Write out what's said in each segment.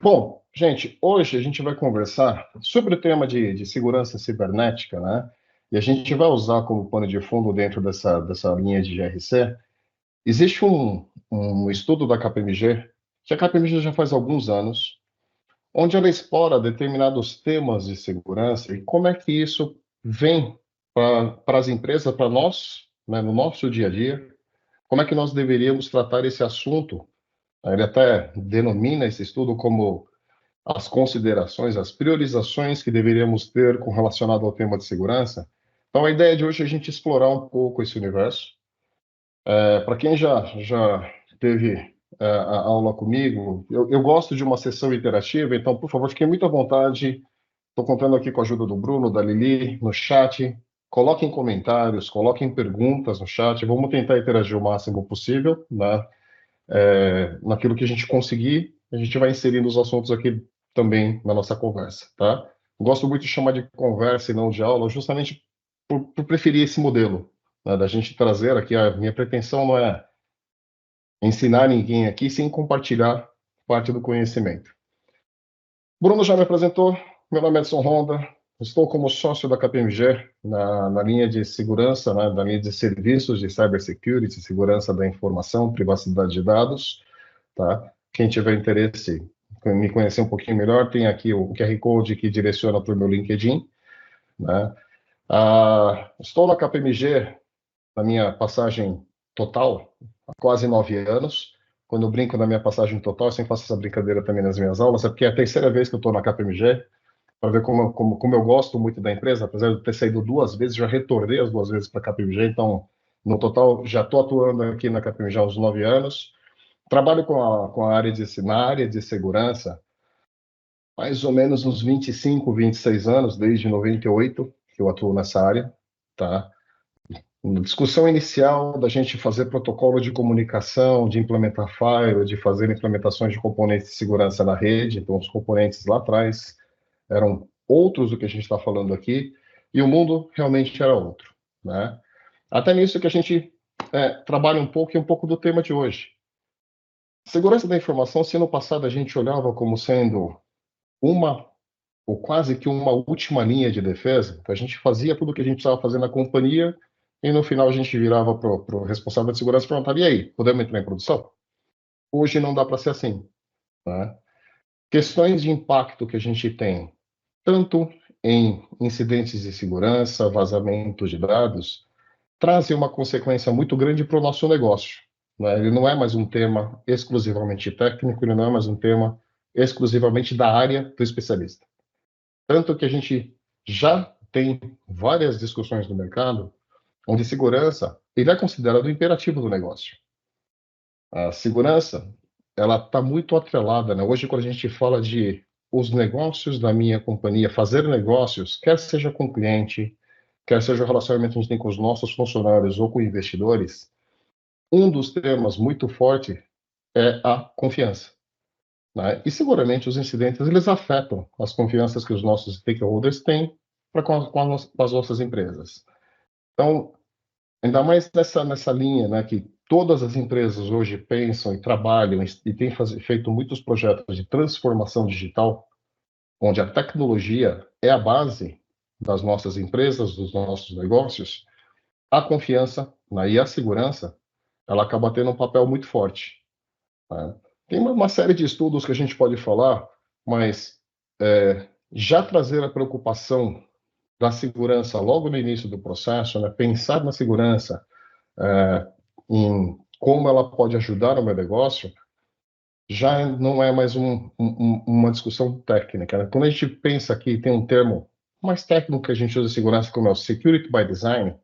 Bom, gente, hoje a gente vai conversar sobre o tema de segurança cibernética, né? E a gente vai usar como pano de fundo dentro dessa linha de GRC. Existe um estudo da KPMG, que a KPMG já faz alguns anos, onde ela explora determinados temas de segurança e como é que isso vem para as empresas, para nós, né, no nosso dia a dia, como é que nós deveríamos tratar esse assunto. Ele até denomina esse estudo como as considerações, as priorizações que deveríamos ter com relacionado ao tema de segurança. Então, a ideia de hoje é a gente explorar um pouco esse universo. Para quem já teve a aula comigo, eu gosto de uma sessão interativa, então, por favor, fiquem muito à vontade. Estou contando aqui com a ajuda do Bruno, da Lili, no chat. Coloquem comentários, coloquem perguntas no chat. Vamos tentar interagir o máximo possível, né? Naquilo que a gente conseguir, a gente vai inserindo os assuntos aqui também na nossa conversa, tá? Gosto muito de chamar de conversa e não de aula, justamente por preferir esse modelo, né, da gente trazer aqui. A minha pretensão não é ensinar ninguém aqui, sem compartilhar parte do conhecimento. Bruno já me apresentou, meu nome é Edson Honda, estou como sócio da KPMG na linha de segurança, né, da linha de serviços de cybersecurity, segurança da informação, privacidade de dados. Tá? Quem tiver interesse em me conhecer um pouquinho melhor, tem aqui o QR Code que direciona para o meu LinkedIn. Né? Estou na KPMG, na minha passagem total, há quase 9 anos. Quando eu brinco na minha passagem total, eu sempre faço essa brincadeira também nas minhas aulas, é porque é a terceira vez que eu estou na KPMG, para ver como eu gosto muito da empresa, apesar de eu ter saído 2 vezes, já retornei as 2 vezes para a KPMG, então, no total, já estou atuando aqui na KPMG há uns 9 anos. Trabalho com a área na área de segurança, mais ou menos uns 25, 26 anos, desde 98 que eu atuo nessa área, tá? Uma discussão inicial da gente fazer protocolo de comunicação, de implementar firewall, de fazer implementações de componentes de segurança na rede. Então, os componentes lá atrás eram outros do que a gente está falando aqui, e o mundo realmente era outro, né? Até nisso que a gente trabalha um pouco e um pouco do tema de hoje. Segurança da informação, se no passado a gente olhava como sendo uma, ou quase que uma última linha de defesa, então a gente fazia tudo o que a gente precisava fazer na companhia, e no final a gente virava para o responsável de segurança e perguntava: e aí, podemos entrar em produção? Hoje não dá para ser assim, né? Questões de impacto que a gente tem, tanto em incidentes de segurança, vazamento de dados, trazem uma consequência muito grande para o nosso negócio, né? Ele não é mais um tema exclusivamente técnico, ele não é mais um tema exclusivamente da área do especialista. Tanto que a gente já tem várias discussões no mercado onde segurança ele é considerado o imperativo do negócio. A segurança, ela está muito atrelada, né? Hoje, quando a gente fala de os negócios da minha companhia, fazer negócios, quer seja com cliente, quer seja o relacionamento que a gente tem com os nossos funcionários ou com investidores, um dos temas muito forte é a confiança, né? E seguramente os incidentes eles afetam as confianças que os nossos stakeholders têm para com as nossas empresas. Então, ainda mais nessa linha, né, que todas as empresas hoje pensam e trabalham e têm feito muitos projetos de transformação digital, onde a tecnologia é a base das nossas empresas, dos nossos negócios, a confiança, né, e a segurança, ela acaba tendo um papel muito forte, né? Tem uma série de estudos que a gente pode falar, mas já trazer a preocupação da segurança logo no início do processo, né, pensar na segurança, é, em como ela pode ajudar o meu negócio, já não é mais uma discussão técnica, né? Quando a gente pensa aqui, tem um termo mais técnico que a gente usa em segurança, como é o Security by Design,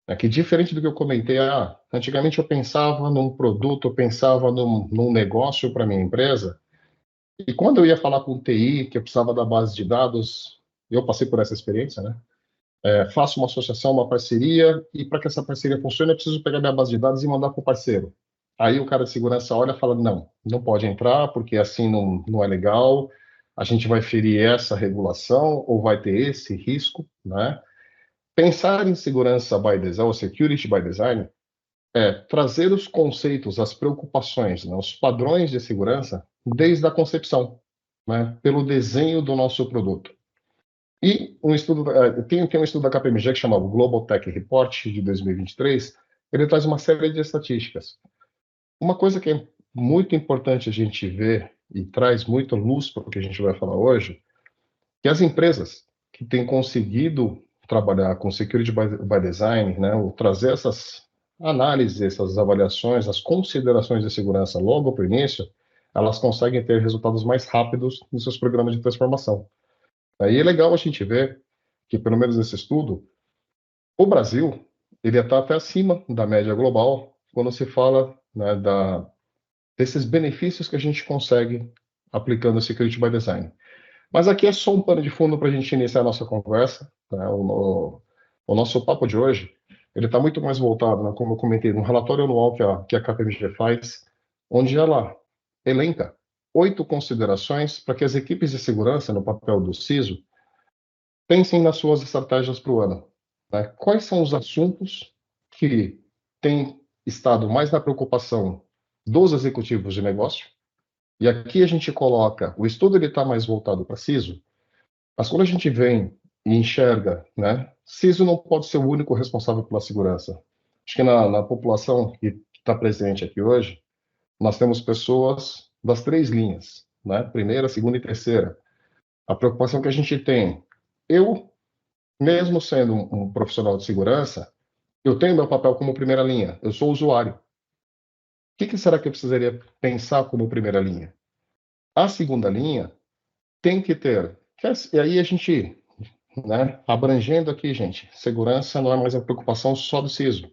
né, que diferente do que eu comentei, antigamente eu pensava num produto, eu pensava num negócio para minha empresa, e quando eu ia falar com o TI, que eu precisava da base de dados, eu passei por essa experiência, né? Faço uma associação, uma parceria, e para que essa parceria funcione, eu preciso pegar minha base de dados e mandar para o parceiro. Aí o cara de segurança olha e fala: não, não pode entrar, porque assim não é legal, a gente vai ferir essa regulação, ou vai ter esse risco, né? Pensar em segurança by design, ou security by design, é trazer os conceitos, as preocupações, né, os padrões de segurança desde a concepção. né, pelo desenho do nosso produto. E um estudo, tem um estudo da KPMG que chama o Global Tech Report de 2023, ele traz uma série de estatísticas. Uma coisa que é muito importante a gente ver e traz muita luz para o que a gente vai falar hoje, que as empresas que têm conseguido trabalhar com Security by Design, né, ou trazer essas análises, essas avaliações, as considerações de segurança logo para o início, elas conseguem ter resultados mais rápidos nos seus programas de transformação. Aí é legal a gente ver que, pelo menos nesse estudo, o Brasil ele está até acima da média global quando se fala, né, desses benefícios que a gente consegue aplicando o Security by Design. Mas aqui é só um pano de fundo para a gente iniciar a nossa conversa, né? O nosso papo de hoje, ele está muito mais voltado, né, como eu comentei, no relatório anual que a KPMG faz, onde ela elenca 8 considerações para que as equipes de segurança, no papel do CISO, pensem nas suas estratégias para o ano, né? Quais são os assuntos que têm estado mais na preocupação dos executivos de negócio? E aqui a gente coloca, o estudo ele está mais voltado para CISO, mas quando a gente vem e enxerga, né, CISO não pode ser o único responsável pela segurança. Acho que na população que está presente aqui hoje, nós temos pessoas das 3 linhas, né, primeira, segunda e terceira. A preocupação que a gente tem, eu, mesmo sendo um profissional de segurança, eu tenho meu papel como primeira linha, eu sou usuário. O que será que eu precisaria pensar como primeira linha? A segunda linha tem que ter, e aí a gente, né, abrangendo aqui, gente, segurança não é mais a preocupação só do CISO.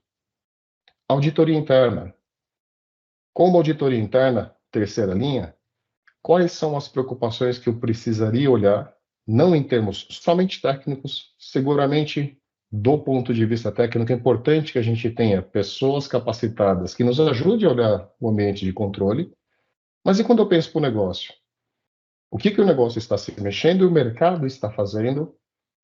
Auditoria interna. Como auditoria interna, terceira linha, quais são as preocupações que eu precisaria olhar, não em termos somente técnicos, seguramente do ponto de vista técnico, é importante que a gente tenha pessoas capacitadas que nos ajudem a olhar o ambiente de controle, mas e quando eu penso para o negócio? O que o negócio está se mexendo e o mercado está fazendo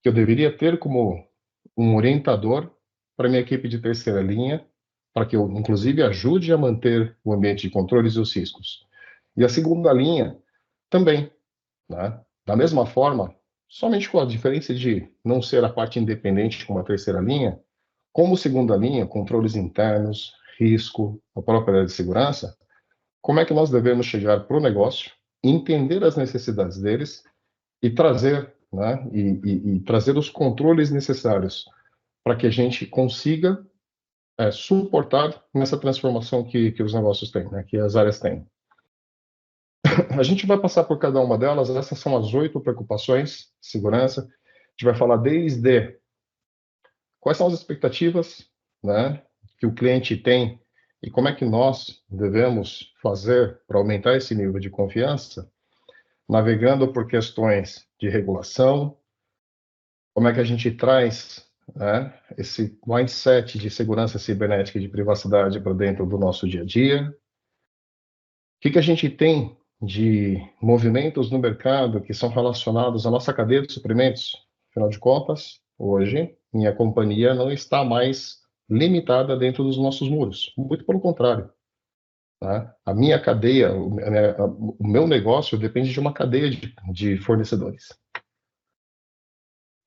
que eu deveria ter como um orientador para minha equipe de terceira linha, para que eu, inclusive, ajude a manter o ambiente de controles e os riscos. E a segunda linha também, né? Da mesma forma, somente com a diferença de não ser a parte independente como a terceira linha, como segunda linha, controles internos, risco, a própria área de segurança, como é que nós devemos chegar para o negócio, entender as necessidades deles e trazer, né, e trazer os controles necessários para que a gente consiga suportar nessa transformação que os negócios têm, né, que as áreas têm. A gente vai passar por cada uma delas, essas são as 8 preocupações de segurança. A gente vai falar desde quais são as expectativas, né, que o cliente tem e como é que nós devemos fazer para aumentar esse nível de confiança, navegando por questões de regulação, como é que a gente traz, né, esse mindset de segurança cibernética e de privacidade para dentro do nosso dia a dia. O que a gente tem de movimentos no mercado que são relacionados à nossa cadeia de suprimentos? Afinal de contas, hoje, minha companhia não está mais limitada dentro dos nossos muros. Muito pelo contrário. Tá? A minha cadeia, o meu negócio depende de uma cadeia de fornecedores.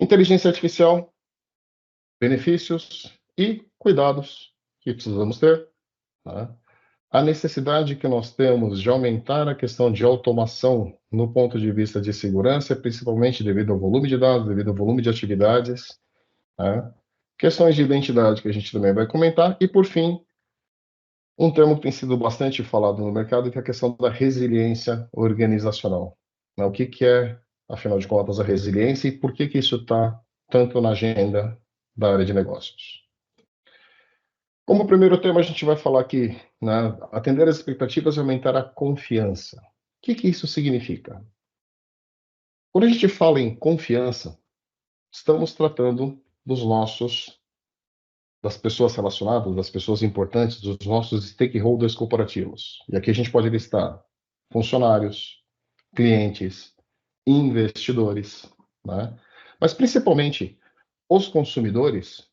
Inteligência artificial, benefícios e cuidados que precisamos ter. Tá? A necessidade que nós temos de aumentar a questão de automação no ponto de vista de segurança, principalmente devido ao volume de dados, devido ao volume de atividades. Tá? Questões de identidade que a gente também vai comentar. E, por fim, um termo que tem sido bastante falado no mercado, que é a questão da resiliência organizacional. Né? O que é, afinal de contas, a resiliência e por que isso está tanto na agenda da área de negócios? Como primeiro tema, a gente vai falar aqui, né, atender as expectativas e aumentar a confiança. O que isso significa? Quando a gente fala em confiança, estamos tratando das pessoas relacionadas, das pessoas importantes, dos nossos stakeholders corporativos. E aqui a gente pode listar funcionários, clientes, investidores, né? Mas principalmente os consumidores.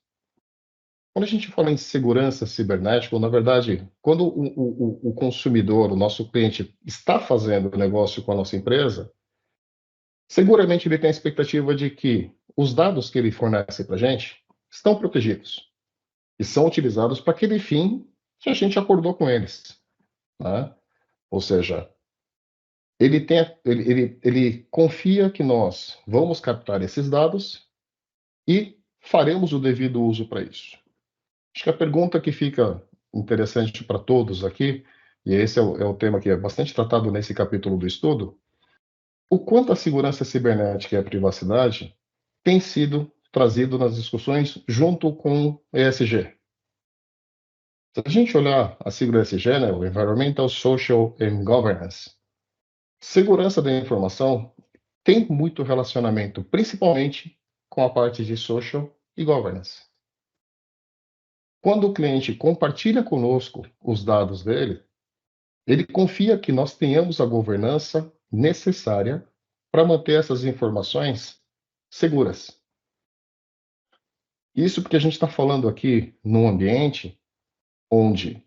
Quando a gente fala em segurança cibernética, na verdade, quando o consumidor, o nosso cliente, está fazendo negócio com a nossa empresa, Seguramente ele tem a expectativa de que os dados que ele fornece para a gente estão protegidos e são utilizados para aquele fim que a gente acordou com eles, né? Ou seja, ele confia que nós vamos captar esses dados e faremos o devido uso para isso. Acho que a pergunta que fica interessante para todos aqui, e esse é o tema que é bastante tratado nesse capítulo do estudo, o quanto a segurança cibernética e a privacidade tem sido trazido nas discussões junto com o ESG. Se a gente olhar a sigla ESG, né, o Environmental, Social and Governance, segurança da informação tem muito relacionamento, principalmente com a parte de social e governance. Quando o cliente compartilha conosco os dados dele, ele confia que nós tenhamos a governança necessária para manter essas informações seguras. Isso porque a gente está falando aqui num ambiente onde,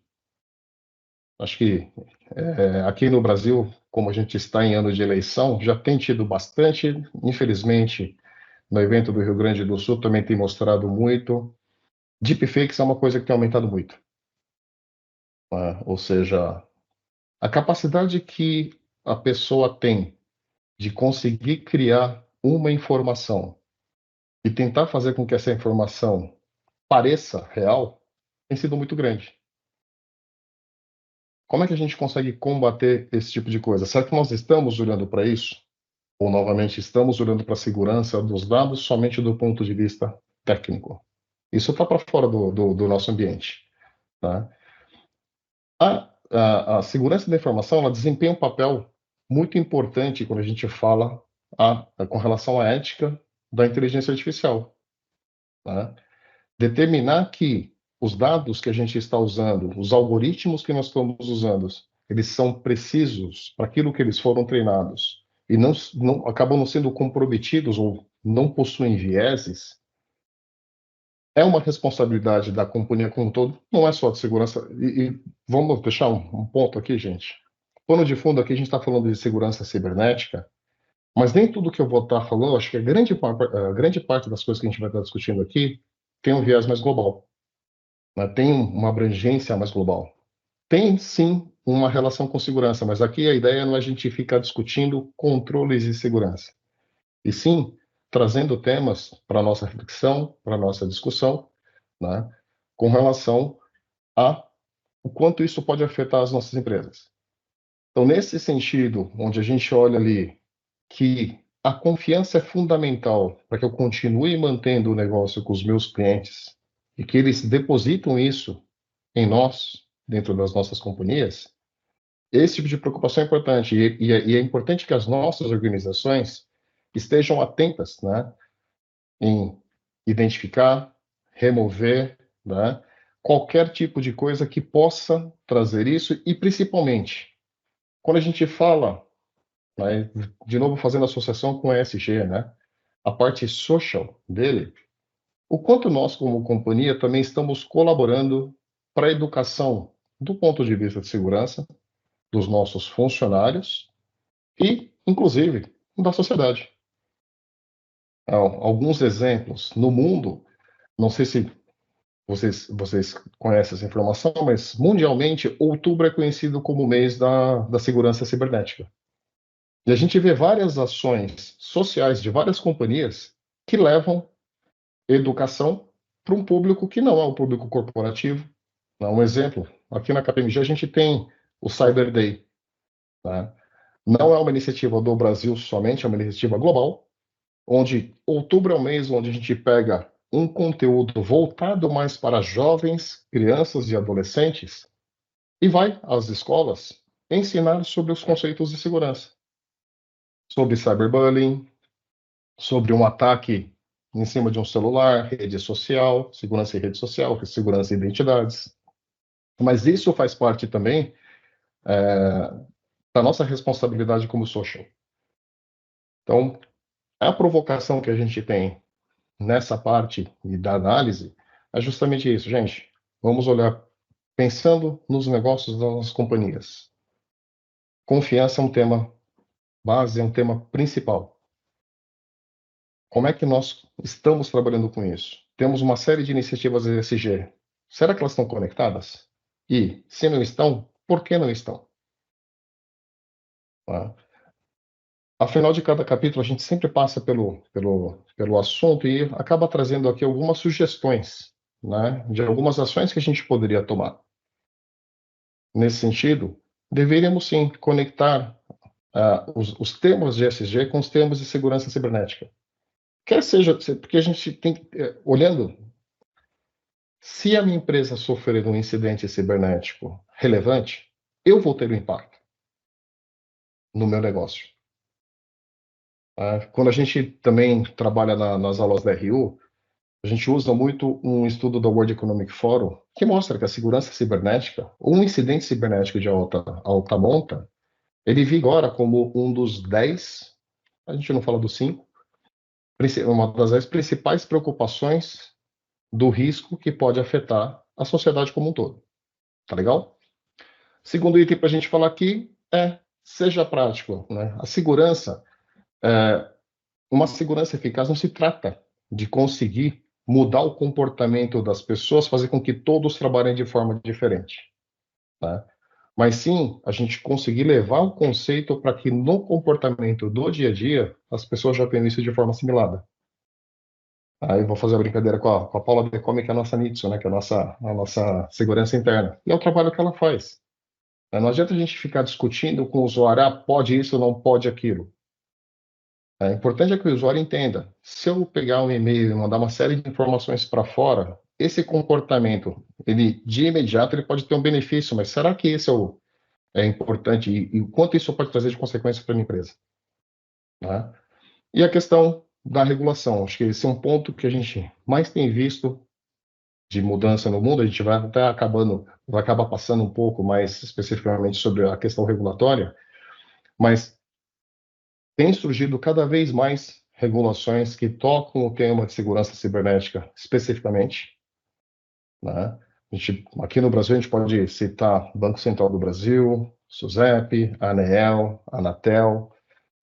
acho que aqui no Brasil, como a gente está em ano de eleição, já tem tido bastante, infelizmente, no evento do Rio Grande do Sul também tem mostrado muito. Deepfakes é uma coisa que tem aumentado muito, né? Ou seja, a capacidade que a pessoa tem de conseguir criar uma informação e tentar fazer com que essa informação pareça real tem sido muito grande. Como é que a gente consegue combater esse tipo de coisa? Será que nós estamos olhando para isso? Ou, novamente, estamos olhando para a segurança dos dados somente do ponto de vista técnico? Isso está para fora do nosso ambiente, tá? A segurança da informação ela desempenha um papel muito importante quando a gente fala com relação à ética da inteligência artificial, tá? Determinar que os dados que a gente está usando, os algoritmos que nós estamos usando, eles são precisos para aquilo que eles foram treinados e não acabam não sendo comprometidos ou não possuem vieses, é uma responsabilidade da companhia como um todo, não é só de segurança. E vamos deixar um ponto aqui, gente. Pano de fundo aqui, a gente está falando de segurança cibernética, mas nem tudo que eu vou estar falando, acho que a grande parte das coisas que a gente vai estar discutindo aqui tem um viés mais global, né? Tem uma abrangência mais global. Tem, sim, uma relação com segurança, mas aqui a ideia não é a gente ficar discutindo controles de segurança, e sim trazendo temas para a nossa reflexão, para a nossa discussão, né, com relação a o quanto isso pode afetar as nossas empresas. Então, nesse sentido, onde a gente olha ali que a confiança é fundamental para que eu continue mantendo o negócio com os meus clientes e que eles depositam isso em nós, dentro das nossas companhias, esse tipo de preocupação é importante. E é importante que as nossas organizações estejam atentas, né, em identificar, remover, né, qualquer tipo de coisa que possa trazer isso e, principalmente, quando a gente fala, né, de novo fazendo associação com o ESG, né, a parte social dele, o quanto nós, como companhia, também estamos colaborando para a educação do ponto de vista de segurança dos nossos funcionários e, inclusive, da sociedade. Alguns exemplos no mundo, não sei se vocês conhecem essa informação, mas mundialmente, outubro é conhecido como o mês da segurança cibernética. E a gente vê várias ações sociais de várias companhias que levam educação para um público que não é o público corporativo. Um exemplo, aqui na KPMG a gente tem o Cyber Day, tá? Não é uma iniciativa do Brasil somente, é uma iniciativa global, onde outubro é o mês onde a gente pega um conteúdo voltado mais para jovens, crianças e adolescentes e vai às escolas ensinar sobre os conceitos de segurança, sobre cyberbullying, sobre um ataque em cima de um celular, rede social, segurança em rede social, segurança em identidades. Mas isso faz parte também da nossa responsabilidade como social. Então, a provocação que a gente tem nessa parte e da análise é justamente isso, gente. Vamos olhar pensando nos negócios das nossas companhias. Confiança é um tema base, é um tema principal. Como é que nós estamos trabalhando com isso? Temos uma série de iniciativas ESG. Será que elas estão conectadas? E, se não estão, por que não estão? Tá? Afinal de cada capítulo, a gente sempre passa pelo assunto e acaba trazendo aqui algumas sugestões, né, de algumas ações que a gente poderia tomar. Nesse sentido, deveríamos sim conectar os temas de ESG com os temas de segurança cibernética. Quer seja, porque a gente tem, olhando, se a minha empresa sofrer um incidente cibernético relevante, eu vou ter um impacto no meu negócio. Quando a gente também trabalha nas aulas da RU, a gente usa muito um estudo do World Economic Forum que mostra que a segurança cibernética, um incidente cibernético de alta monta, ele vigora como um dos 10, a gente não fala dos 5, uma das 10 principais preocupações do risco que pode afetar a sociedade como um todo. Tá legal? Segundo item para a gente falar aqui seja prático, né? A segurança, uma segurança eficaz não se trata de conseguir mudar o comportamento das pessoas, fazer com que todos trabalhem de forma diferente, tá? Mas sim a gente conseguir levar o conceito para que no comportamento do dia a dia as pessoas já tenham isso de forma assimilada. Aí vou fazer a brincadeira com a Paula Decome, que é a nossa NITSO, né, que é a nossa segurança interna. E é o trabalho que ela faz. Não adianta a gente ficar discutindo com o usuário, pode isso, não pode aquilo. É importante que o usuário entenda. Se eu pegar um e-mail e mandar uma série de informações para fora, esse comportamento, ele de imediato ele pode ter um benefício, mas será que esse é importante e o quanto isso pode trazer de consequência para a minha empresa? Né? E a questão da regulação, acho que esse é um ponto que a gente mais tem visto de mudança no mundo. A gente vai até vai acabar passando um pouco mais especificamente sobre a questão regulatória, mas tem surgido cada vez mais regulações que tocam o tema de segurança cibernética especificamente, né? Aqui no Brasil, a gente pode citar Banco Central do Brasil, SUSEP, a ANEEL, a Anatel,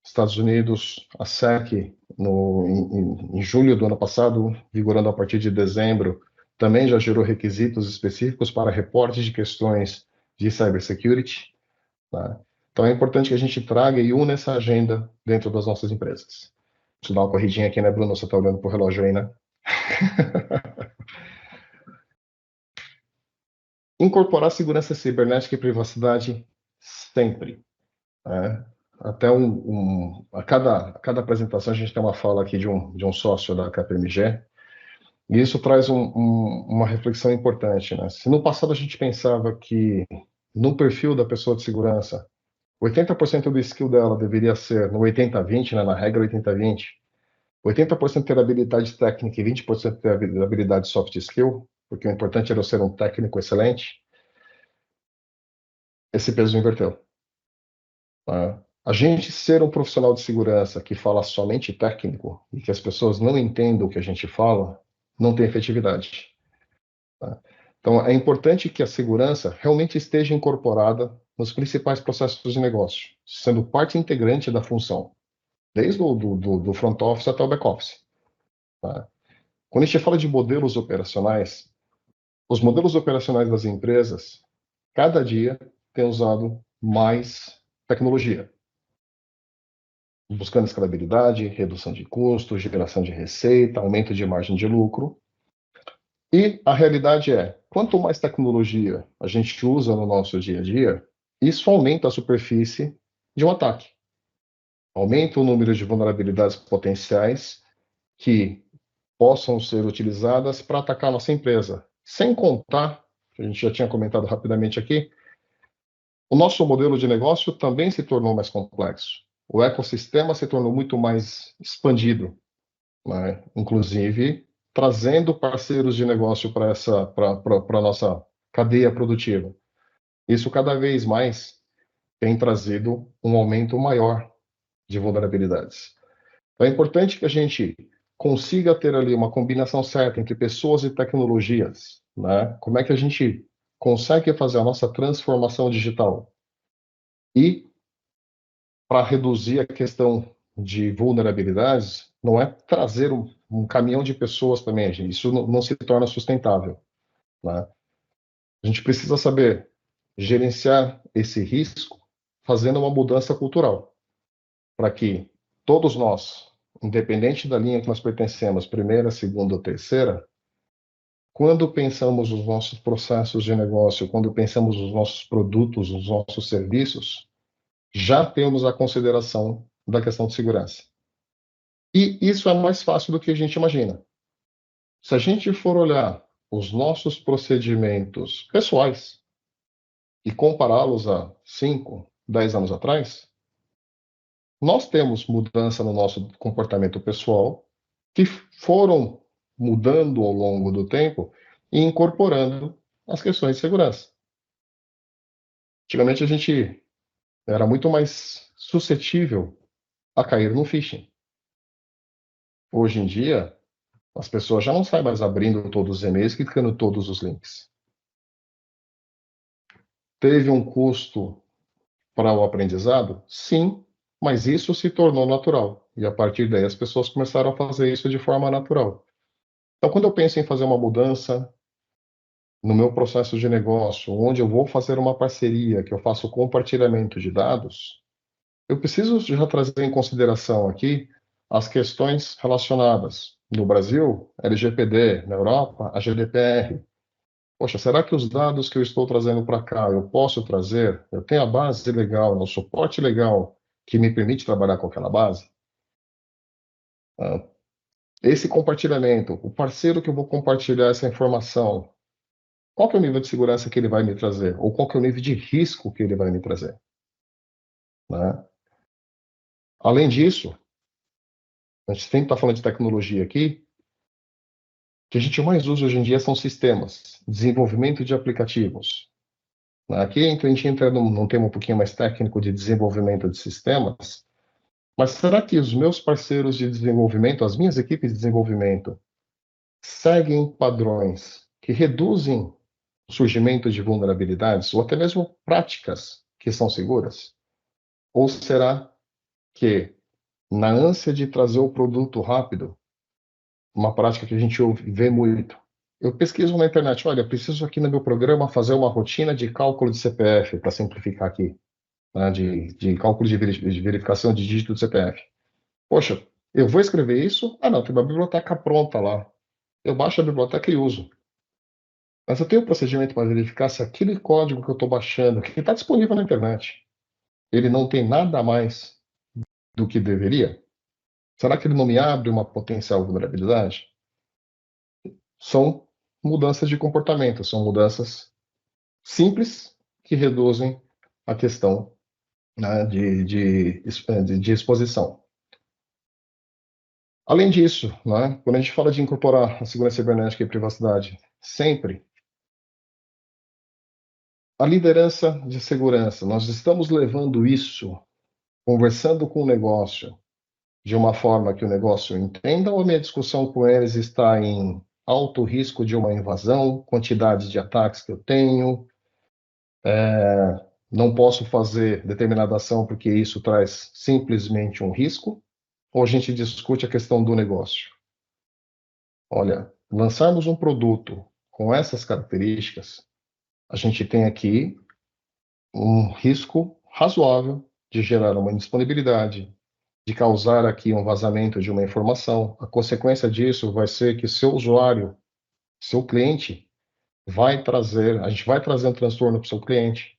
Estados Unidos, a SEC, em julho do ano passado, vigorando a partir de dezembro, também já gerou requisitos específicos para reportes de questões de cybersecurity, tá? Então é importante que a gente traga e una essa agenda dentro das nossas empresas. Deixa eu dar uma corridinha aqui, né, Bruno? Você está olhando para o relógio aí, né? Incorporar segurança cibernética e privacidade sempre, né? Até a cada apresentação a gente tem uma fala aqui de um sócio da KPMG, e isso traz uma reflexão importante, né? Se no passado a gente pensava que no perfil da pessoa de segurança 80% do skill dela deveria ser no 80-20, né, na regra 80-20. 80% ter habilidade técnica e 20% ter habilidade soft skill, porque o importante era eu ser um técnico excelente. Esse peso inverteu. Tá? A gente ser um profissional de segurança que fala somente técnico e que as pessoas não entendam o que a gente fala, não tem efetividade. Tá? Então, é importante que a segurança realmente esteja incorporada nos principais processos de negócio, sendo parte integrante da função, desde o do front office até o back office. Tá? Quando a gente fala de modelos operacionais, os modelos operacionais das empresas, cada dia, têm usado mais tecnologia, buscando escalabilidade, redução de custos, geração de receita, aumento de margem de lucro. E a realidade é, quanto mais tecnologia a gente usa no nosso dia a dia, isso aumenta a superfície de um ataque, aumenta o número de vulnerabilidades potenciais que possam ser utilizadas para atacar nossa empresa. Sem contar, que a gente já tinha comentado rapidamente aqui, o nosso modelo de negócio também se tornou mais complexo. O ecossistema se tornou muito mais expandido, né? Inclusive trazendo parceiros de negócio para a nossa cadeia produtiva. Isso cada vez mais tem trazido um aumento maior de vulnerabilidades. Então, é importante que a gente consiga ter ali uma combinação certa entre pessoas e tecnologias, né? Como é que a gente consegue fazer a nossa transformação digital? E para reduzir a questão de vulnerabilidades não é trazer um caminhão de pessoas também, gente. Isso não se torna sustentável, né? A gente precisa saber gerenciar esse risco fazendo uma mudança cultural, para que todos nós, independente da linha que nós pertencemos, primeira, segunda ou terceira, quando pensamos os nossos processos de negócio, quando pensamos os nossos produtos, os nossos serviços, já temos a consideração da questão de segurança. E isso é mais fácil do que a gente imagina. Se a gente for olhar os nossos procedimentos pessoais e compará-los a 5, 10 anos atrás, nós temos mudança no nosso comportamento pessoal que foram mudando ao longo do tempo e incorporando as questões de segurança. Antigamente a gente era muito mais suscetível a cair no phishing. Hoje em dia, as pessoas já não saem mais abrindo todos os e-mails e clicando todos os links. Teve um custo para o aprendizado? Sim, mas isso se tornou natural. E a partir daí as pessoas começaram a fazer isso de forma natural. Então, quando eu penso em fazer uma mudança no meu processo de negócio, onde eu vou fazer uma parceria, que eu faço compartilhamento de dados, eu preciso já trazer em consideração aqui as questões relacionadas. No Brasil, LGPD, na Europa, a GDPR. Poxa, será que os dados que eu estou trazendo para cá eu posso trazer? Eu tenho a base legal, o suporte legal que me permite trabalhar com aquela base? Ah, esse compartilhamento, o parceiro que eu vou compartilhar essa informação, qual que é o nível de segurança que ele vai me trazer? Ou qual que é o nível de risco que ele vai me trazer? Né? Além disso, a gente sempre está falando de tecnologia aqui, o que a gente mais usa hoje em dia são sistemas, desenvolvimento de aplicativos. Aqui a gente entra num tema um pouquinho mais técnico de desenvolvimento de sistemas, mas será que os meus parceiros de desenvolvimento, as minhas equipes de desenvolvimento, seguem padrões que reduzem o surgimento de vulnerabilidades ou até mesmo práticas que são seguras? Ou será que, na ânsia de trazer o produto rápido, uma prática que a gente vê muito, eu pesquiso na internet, olha, preciso aqui no meu programa fazer uma rotina de cálculo de CPF, para simplificar aqui, né, de cálculo de verificação de dígito do CPF. Poxa, eu vou escrever isso? Ah, não, tem uma biblioteca pronta lá. Eu baixo a biblioteca e uso. Mas eu tenho um procedimento para verificar se aquele código que eu estou baixando, que está disponível na internet, ele não tem nada a mais do que deveria? Será que ele não me abre uma potencial vulnerabilidade? São mudanças de comportamento, são mudanças simples que reduzem a questão, né, de exposição. Além disso, né, quando a gente fala de incorporar a segurança cibernética e privacidade, sempre a liderança de segurança, nós estamos levando isso, conversando com o negócio, de uma forma que o negócio entenda, ou a minha discussão com eles está em alto risco de uma invasão, quantidade de ataques que eu tenho, não posso fazer determinada ação porque isso traz simplesmente um risco, ou a gente discute a questão do negócio? Olha, lançarmos um produto com essas características, a gente tem aqui um risco razoável de gerar uma indisponibilidade, de causar aqui um vazamento de uma informação. A consequência disso vai ser que seu usuário, seu cliente, a gente vai trazer um transtorno para o seu cliente,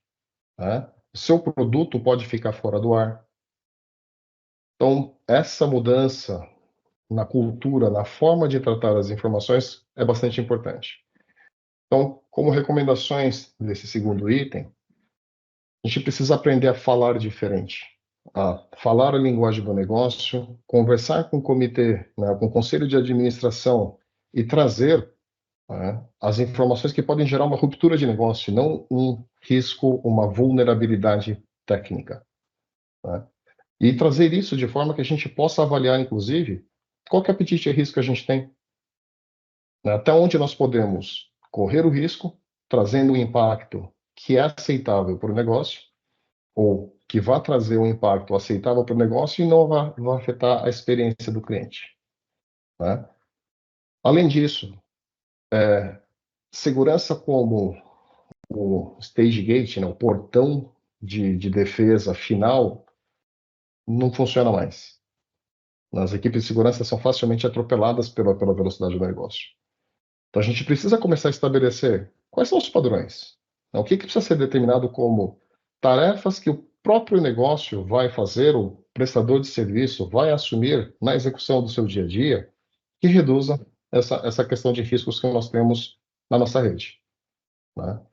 né? O seu produto pode ficar fora do ar. Então, essa mudança na cultura, na forma de tratar as informações, é bastante importante. Então, como recomendações desse segundo item, a gente precisa aprender a falar diferente, a falar a linguagem do negócio, conversar com o comitê, né, com o conselho de administração e trazer, né, as informações que podem gerar uma ruptura de negócio, não um risco, uma vulnerabilidade técnica, né? E trazer isso de forma que a gente possa avaliar, inclusive, qual que é o apetite de risco que a gente tem, né? Até onde nós podemos correr o risco, trazendo um impacto que é aceitável para o negócio, ou que vá trazer um impacto aceitável para o negócio e não vai afetar a experiência do cliente, né? Além disso, segurança como o stage gate, né, o portão de defesa final, não funciona mais. As equipes de segurança são facilmente atropeladas pela velocidade do negócio. Então a gente precisa começar a estabelecer quais são os padrões. Né? O que precisa ser determinado como tarefas que o próprio negócio vai fazer, o prestador de serviço vai assumir na execução do seu dia a dia, que reduza essa questão de riscos que nós temos na nossa rede, né?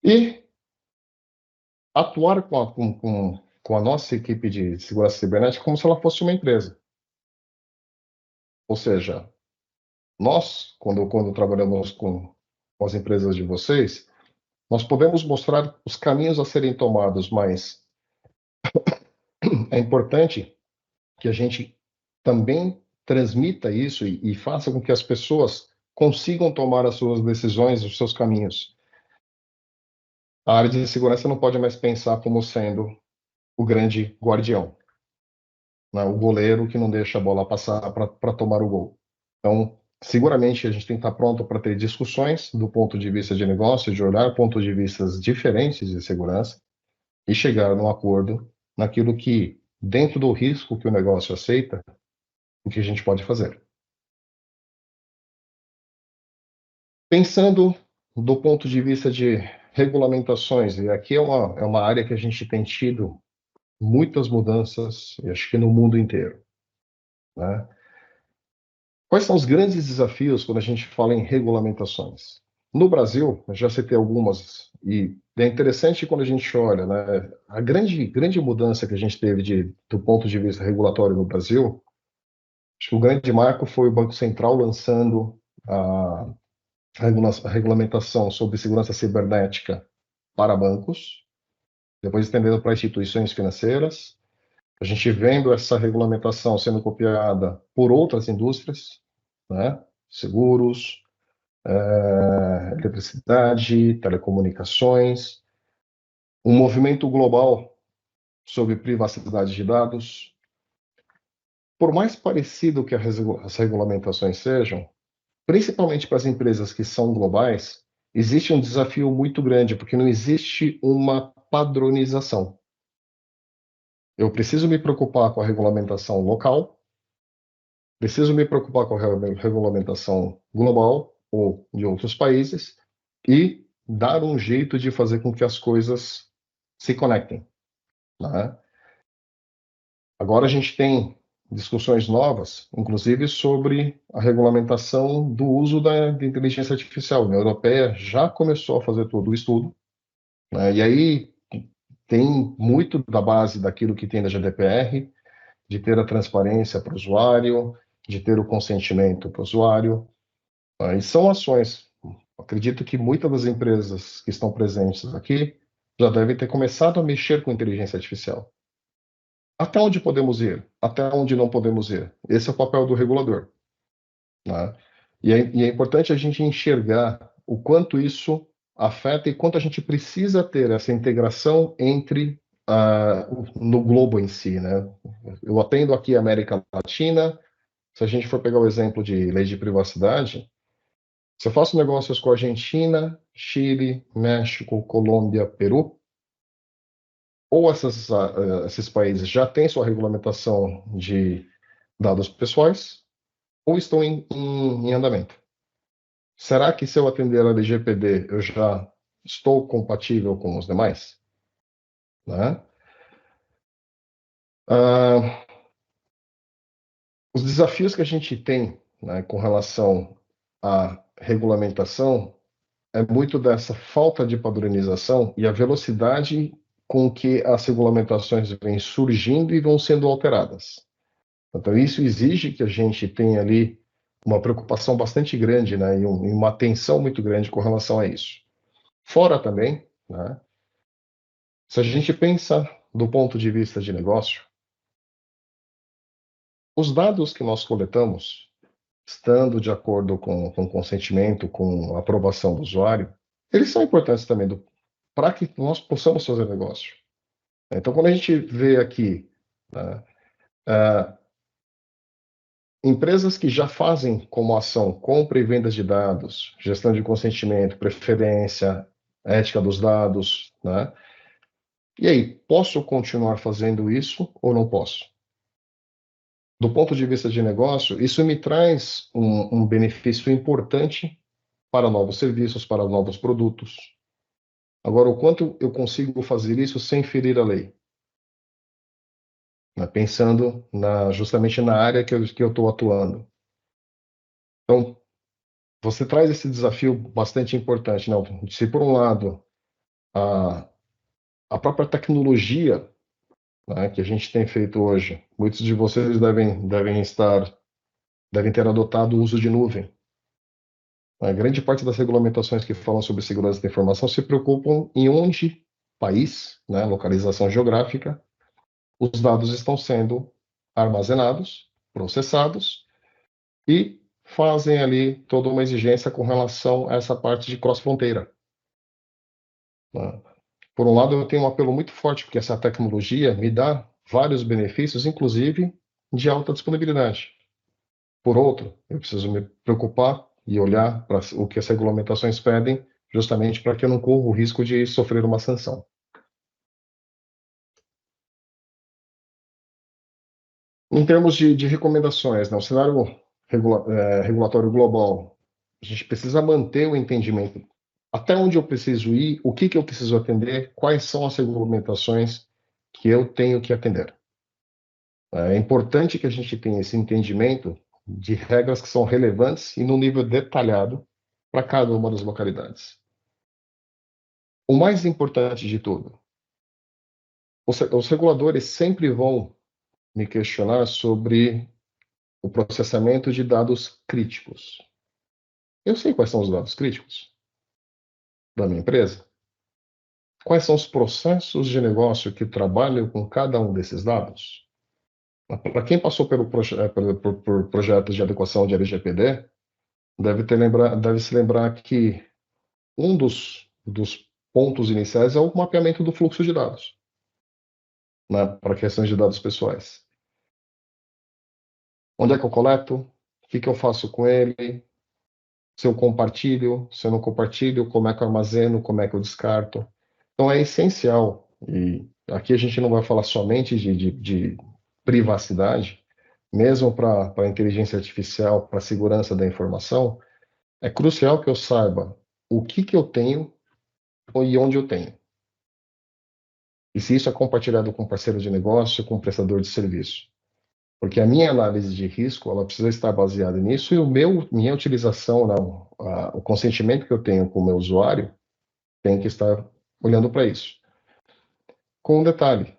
E atuar com a nossa equipe de segurança cibernética como se ela fosse uma empresa. Ou seja, nós, quando trabalhamos com as empresas de vocês, nós podemos mostrar os caminhos a serem tomados, mas é importante que a gente também transmita isso e faça com que as pessoas consigam tomar as suas decisões, os seus caminhos. A área de segurança não pode mais pensar como sendo o grande guardião, né? O goleiro que não deixa a bola passar para tomar o gol. Então, seguramente a gente tem que estar pronto para ter discussões do ponto de vista de negócio, de olhar pontos de vista diferentes de segurança e chegar num acordo naquilo que, dentro do risco que o negócio aceita, o que a gente pode fazer. Pensando do ponto de vista de regulamentações, e aqui é uma área que a gente tem tido muitas mudanças, e acho que no mundo inteiro, né? Quais são os grandes desafios quando a gente fala em regulamentações? No Brasil, eu já citei algumas, e é interessante quando a gente olha, né, a grande mudança que a gente teve do ponto de vista regulatório no Brasil, acho que o grande marco foi o Banco Central lançando a regulamentação sobre segurança cibernética para bancos, depois estendendo para instituições financeiras. A gente vendo essa regulamentação sendo copiada por outras indústrias, né? Seguros, eletricidade, telecomunicações, um movimento global sobre privacidade de dados. Por mais parecido que as regulamentações sejam, principalmente para as empresas que são globais, existe um desafio muito grande, porque não existe uma padronização. Eu preciso me preocupar com a regulamentação local, preciso me preocupar com a regulamentação global ou de outros países e dar um jeito de fazer com que as coisas se conectem, né? Agora a gente tem discussões novas, inclusive sobre a regulamentação do uso da inteligência artificial. A União Europeia já começou a fazer todo o estudo, né? E aí tem muito da base daquilo que tem da GDPR, de ter a transparência para o usuário, de ter o consentimento para o usuário. E são ações. Acredito que muitas das empresas que estão presentes aqui já devem ter começado a mexer com inteligência artificial. Até onde podemos ir? Até onde não podemos ir? Esse é o papel do regulador, né? E é importante a gente enxergar o quanto isso afeta e quanto a gente precisa ter essa integração entre no globo em si, né? Eu atendo aqui a América Latina. Se a gente for pegar o exemplo de lei de privacidade, se eu faço negócios com a Argentina, Chile, México, Colômbia, Peru, ou esses países já têm sua regulamentação de dados pessoais, ou estão em andamento. Será que se eu atender a LGPD, eu já estou compatível com os demais? Né? Ah, os desafios que a gente tem, né, com relação à regulamentação é muito dessa falta de padronização e a velocidade com que as regulamentações vêm surgindo e vão sendo alteradas. Então, isso exige que a gente tenha ali uma preocupação bastante grande, né, e uma atenção muito grande com relação a isso. Fora também, né, se a gente pensa do ponto de vista de negócio, os dados que nós coletamos, estando de acordo com o consentimento, com a aprovação do usuário, eles são importantes também para que nós possamos fazer negócio. Então, quando a gente vê aqui, né, ah, empresas que já fazem como ação compra e vendas de dados, gestão de consentimento, preferência, ética dos dados, né? E aí, posso continuar fazendo isso ou não posso? Do ponto de vista de negócio, isso me traz um benefício importante para novos serviços, para novos produtos. Agora, o quanto eu consigo fazer isso sem ferir a lei? Né? Pensando justamente na área que eu estou atuando. Então, você traz esse desafio bastante importante. Não? Se, por um lado, a, a própria tecnologia, né, que a gente tem feito hoje, muitos de vocês devem ter adotado o uso de nuvem. A grande parte das regulamentações que falam sobre segurança da informação se preocupam em onde país, né, localização geográfica, os dados estão sendo armazenados, processados e fazem ali toda uma exigência com relação a essa parte de cross-fronteira. Né? Por um lado, eu tenho um apelo muito forte, porque essa tecnologia me dá vários benefícios, inclusive de alta disponibilidade. Por outro, eu preciso me preocupar e olhar para o que as regulamentações pedem, justamente para que eu não corra o risco de sofrer uma sanção. Em termos de recomendações, né, o cenário regulatório global, a gente precisa manter o entendimento até onde eu preciso ir, o que eu preciso atender, quais são as regulamentações que eu tenho que atender. É importante que a gente tenha esse entendimento de regras que são relevantes e no nível detalhado para cada uma das localidades. O mais importante de tudo, os reguladores sempre vão me questionar sobre o processamento de dados críticos. Eu sei quais são os dados críticos da minha empresa. Quais são os processos de negócio que trabalham com cada um desses dados? Para quem passou por projetos de adequação de LGPD, deve se lembrar que um dos pontos iniciais é o mapeamento do fluxo de dados, né, para questões de dados pessoais. Onde é que eu coleto? O que eu faço com ele? Se eu compartilho, se eu não compartilho, como é que eu armazeno, como é que eu descarto. Então é essencial, e aqui a gente não vai falar somente de privacidade, mesmo para a inteligência artificial, para a segurança da informação, é crucial que eu saiba o que eu tenho e onde eu tenho. E se isso é compartilhado com parceiro de negócio, com prestador de serviço. Porque a minha análise de risco, ela precisa estar baseada nisso e minha utilização, não, o consentimento que eu tenho com o meu usuário tem que estar olhando para isso. Com um detalhe,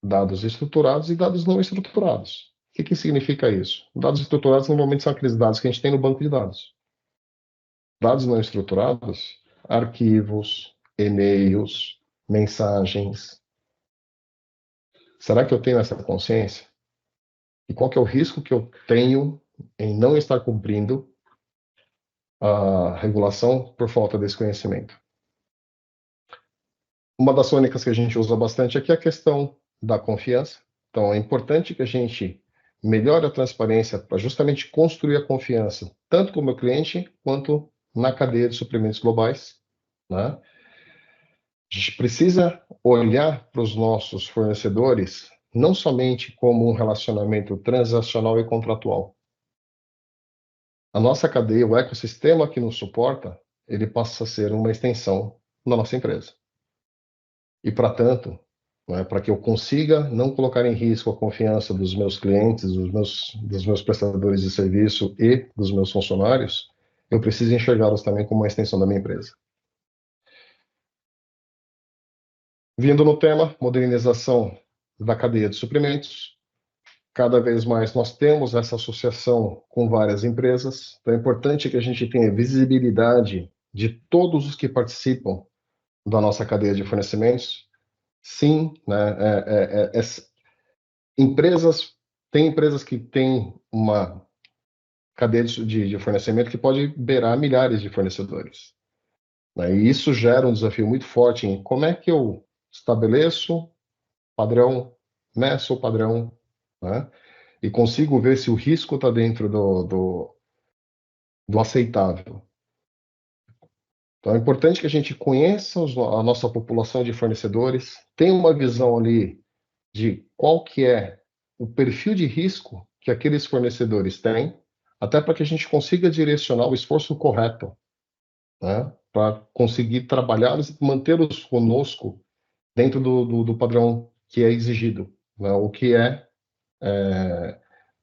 dados estruturados e dados não estruturados. O que significa isso? Dados estruturados normalmente são aqueles dados que a gente tem no banco de dados. Dados não estruturados, arquivos, e-mails, mensagens. Será que eu tenho essa consciência? E qual que é o risco que eu tenho em não estar cumprindo a regulação por falta desse conhecimento? Uma das tônicas que a gente usa bastante aqui é a questão da confiança. Então, é importante que a gente melhore a transparência para justamente construir a confiança, tanto com o meu cliente quanto na cadeia de suprimentos globais, né? A gente precisa olhar para os nossos fornecedores não somente como um relacionamento transacional e contratual. A nossa cadeia, o ecossistema que nos suporta, ele passa a ser uma extensão da nossa empresa. E, para tanto, né, para que eu consiga não colocar em risco a confiança dos meus clientes, dos meus prestadores de serviço e dos meus funcionários, eu preciso enxergá-los também como uma extensão da minha empresa. Vindo no tema, modernização da cadeia de suprimentos, cada vez mais nós temos essa associação com várias empresas, então é importante que a gente tenha visibilidade de todos os que participam da nossa cadeia de fornecimentos. Sim, né, tem empresas que têm uma cadeia de fornecimento que pode beirar milhares de fornecedores, né, e isso gera um desafio muito forte em como é que eu estabeleço padrão, meço o padrão, né? E consigo ver se o risco está dentro do aceitável. Então é importante que a gente conheça a nossa população de fornecedores, tenha uma visão ali de qual que é o perfil de risco que aqueles fornecedores têm, até para que a gente consiga direcionar o esforço correto, né? Para conseguir trabalhá-los e mantê-los conosco dentro do padrão que é exigido, né? O que é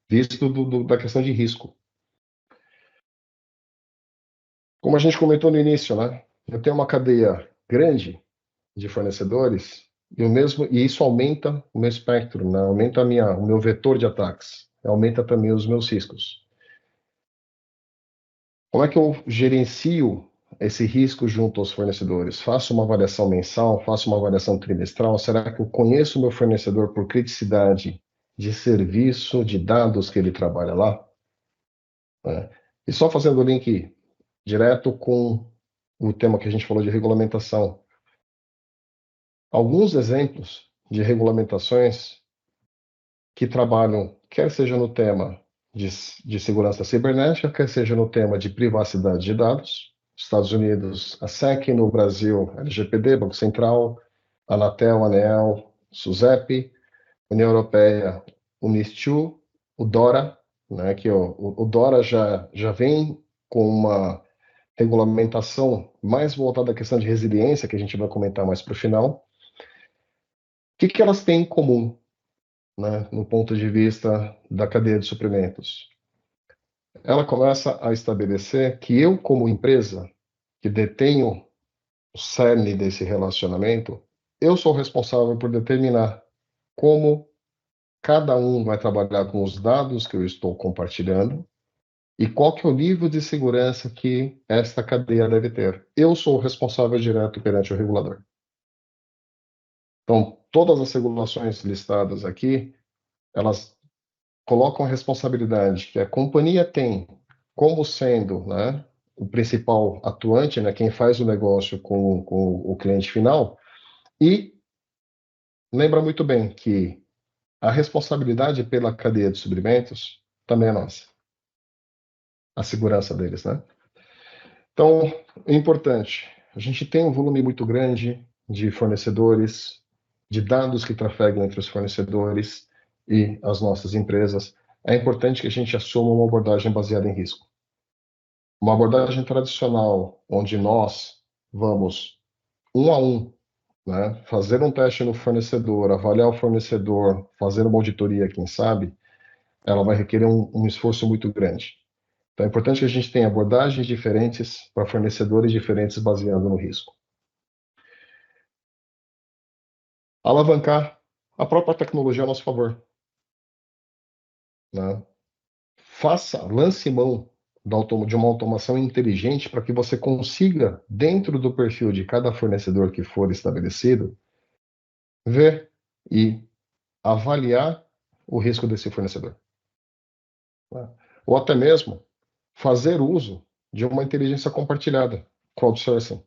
visto da questão de risco. Como a gente comentou no início, né? Eu tenho uma cadeia grande de fornecedores e isso aumenta o meu espectro, né? Aumenta o meu vetor de ataques, aumenta também os meus riscos. Como é que eu gerencio esse risco junto aos fornecedores? Faço uma avaliação mensal, faço uma avaliação trimestral? Será que eu conheço o meu fornecedor por criticidade de serviço, de dados que ele trabalha lá? Né? E só fazendo o link direto com o tema que a gente falou de regulamentação. Alguns exemplos de regulamentações que trabalham, quer seja no tema de segurança cibernética, quer seja no tema de privacidade de dados. Estados Unidos, a SEC, no Brasil, LGPD, Banco Central, Anatel, ANEEL, SUSEP, União Europeia, o NIS2, o DORA, né, que o DORA já vem com uma regulamentação mais voltada à questão de resiliência, que a gente vai comentar mais para o final. O que elas têm em comum, né, no ponto de vista da cadeia de suprimentos? Ela começa a estabelecer que eu, como empresa, que detenho o cerne desse relacionamento, eu sou responsável por determinar como cada um vai trabalhar com os dados que eu estou compartilhando e qual que é o nível de segurança que esta cadeia deve ter. Eu sou o responsável direto perante o regulador. Então, todas as regulações listadas aqui, elas colocam a responsabilidade que a companhia tem como sendo, né, o principal atuante, né, quem faz o negócio com o cliente final, e lembra muito bem que a responsabilidade pela cadeia de suprimentos também é nossa, a segurança deles, né? Então, é importante, a gente tem um volume muito grande de fornecedores, de dados que trafegam entre os fornecedores e as nossas empresas. É importante que a gente assuma uma abordagem baseada em risco. Uma abordagem tradicional, onde nós vamos um a um, né, fazer um teste no fornecedor, avaliar o fornecedor, fazer uma auditoria, quem sabe, ela vai requerer um esforço muito grande. Então é importante que a gente tenha abordagens diferentes para fornecedores diferentes baseado no risco. Alavancar a própria tecnologia a nosso favor, né? Lance mão de uma automação inteligente para que você consiga, dentro do perfil de cada fornecedor que for estabelecido, ver e avaliar o risco desse fornecedor, né? Ou até mesmo fazer uso de uma inteligência compartilhada, crowdsourcing.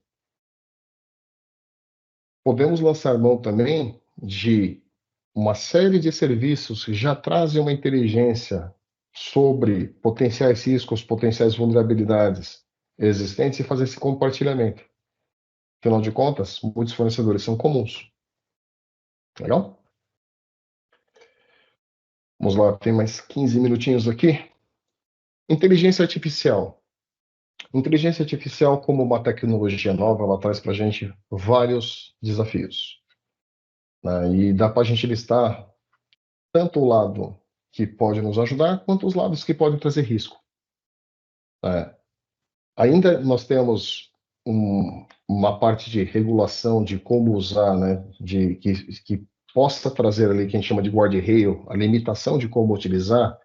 Podemos lançar mão também de uma série de serviços que já trazem uma inteligência sobre potenciais riscos, potenciais vulnerabilidades existentes e fazer esse compartilhamento. Afinal de contas, muitos fornecedores são comuns. Legal? Vamos lá, tem mais 15 minutinhos aqui. Inteligência artificial. Inteligência artificial, como uma tecnologia nova, ela traz para a gente vários desafios, né? E dá para a gente listar tanto o lado que pode nos ajudar, quanto os lados que podem trazer risco, né? Ainda nós temos uma parte de regulação de como usar, né, que possa trazer ali, que a gente chama de guardrail, a limitação de como utilizar,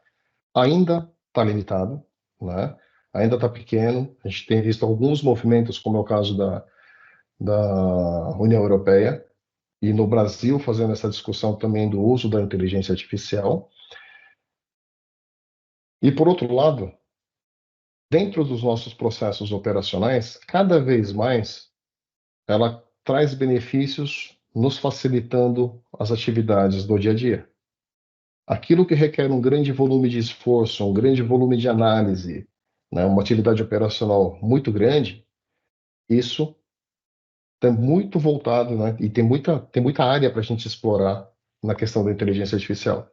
ainda está limitado, né? Ainda está pequeno. A gente tem visto alguns movimentos, como é o caso da União Europeia, e no Brasil fazendo essa discussão também do uso da inteligência artificial. E por outro lado, dentro dos nossos processos operacionais, cada vez mais ela traz benefícios nos facilitando as atividades do dia a dia. Aquilo que requer um grande volume de esforço, um grande volume de análise, né, uma atividade operacional muito grande, isso está muito voltado, né, e tem muita área para a gente explorar na questão da inteligência artificial.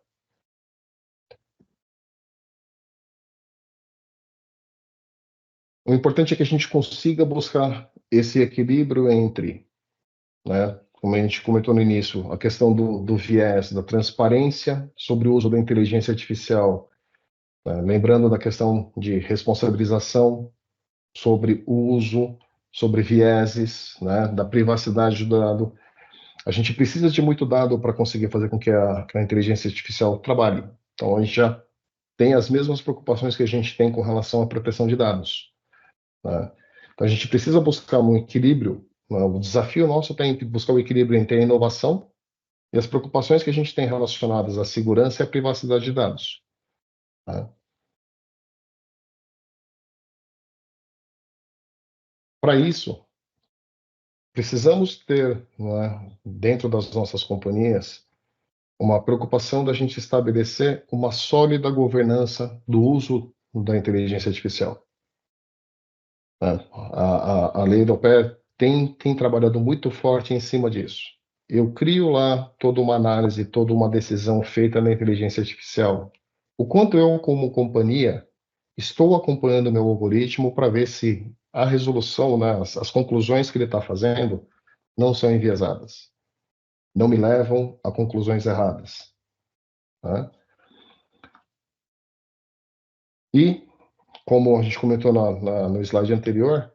O importante é que a gente consiga buscar esse equilíbrio entre, né, como a gente comentou no início, a questão do viés, da transparência sobre o uso da inteligência artificial, né, lembrando da questão de responsabilização sobre o uso, sobre vieses, né, da privacidade do dado. A gente precisa de muito dado para conseguir fazer com que a inteligência artificial trabalhe. Então, a gente já tem as mesmas preocupações que a gente tem com relação à proteção de dados, né? Então, a gente precisa buscar um equilíbrio, né? O desafio nosso está em buscar o equilíbrio entre a inovação e as preocupações que a gente tem relacionadas à segurança e à privacidade de dados, né? Para isso, precisamos ter, né, dentro das nossas companhias, uma preocupação da gente estabelecer uma sólida governança do uso da inteligência artificial, né? A lei da OPE tem trabalhado muito forte em cima disso. Eu crio lá toda uma análise, toda uma decisão feita na inteligência artificial. O quanto eu, como companhia, estou acompanhando o meu algoritmo para ver se a resolução, né, as conclusões que ele está fazendo não são enviesadas, não me levam a conclusões erradas, né? E, como a gente comentou no slide anterior,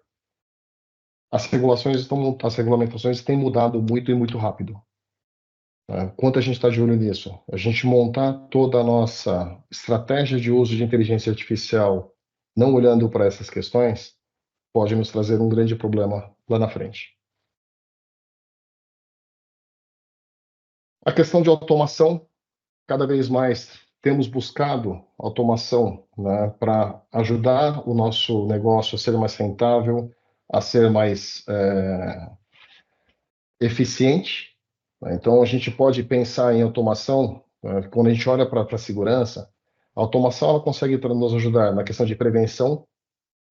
as regulamentações têm mudado muito e muito rápido, né? Quanto a gente está de olho nisso? A gente montar toda a nossa estratégia de uso de inteligência artificial, não olhando para essas questões, pode nos trazer um grande problema lá na frente. A questão de automação, cada vez mais temos buscado automação, né, para ajudar o nosso negócio a ser mais rentável, a ser mais eficiente, né? Então, a gente pode pensar em automação, quando a gente olha para a segurança, a automação ela consegue nos ajudar na questão de prevenção,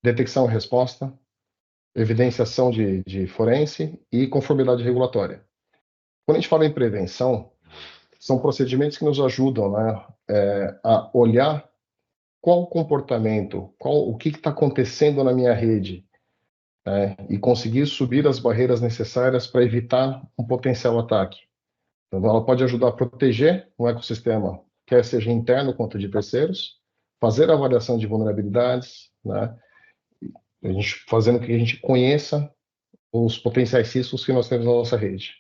detecção e resposta, evidenciação de forense e conformidade regulatória. Quando a gente fala em prevenção, são procedimentos que nos ajudam, né, a olhar qual o comportamento, o que está acontecendo na minha rede, né, e conseguir subir as barreiras necessárias para evitar um potencial ataque. Então, ela pode ajudar a proteger o ecossistema, quer seja interno quanto de terceiros, fazer a avaliação de vulnerabilidades, né, a gente, fazendo com que a gente conheça os potenciais riscos que nós temos na nossa rede.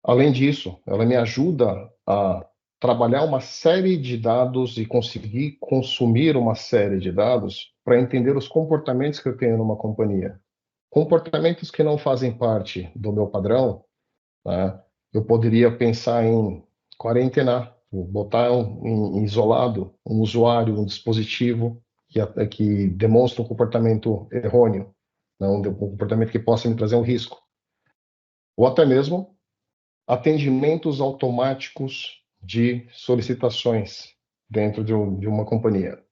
Além disso, ela me ajuda a trabalhar uma série de dados e conseguir consumir uma série de dados para entender os comportamentos que eu tenho numa companhia. Comportamentos que não fazem parte do meu padrão, né? Eu poderia pensar em quarentenar, botar em isolado um usuário, um dispositivo que demonstra um comportamento errôneo, não um comportamento que possa me trazer um risco. Ou até mesmo atendimentos automáticos de solicitações dentro de uma companhia.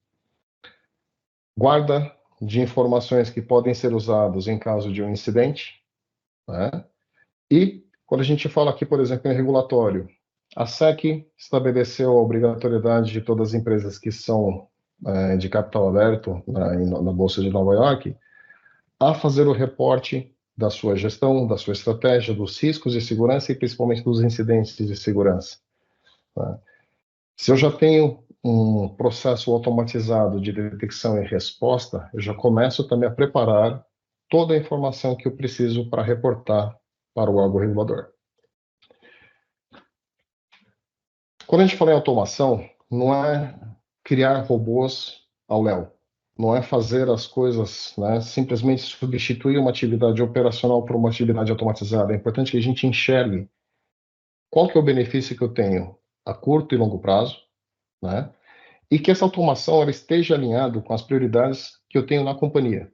Guarda de informações que podem ser usadas em caso de um incidente, né? E quando a gente fala aqui, por exemplo, em regulatório, a SEC estabeleceu a obrigatoriedade de todas as empresas que são de capital aberto na Bolsa de Nova York a fazer o reporte da sua gestão, da sua estratégia, dos riscos de segurança e principalmente dos incidentes de segurança, né? Se eu já tenho um processo automatizado de detecção e resposta, eu já começo também a preparar toda a informação que eu preciso para reportar para o órgão regulador. Quando a gente fala em automação, não é criar robôs ao léu, não é fazer as coisas, né, simplesmente substituir uma atividade operacional por uma atividade automatizada. É importante que a gente enxergue qual que é o benefício que eu tenho a curto e longo prazo, né, e que essa automação ela esteja alinhada com as prioridades que eu tenho na companhia,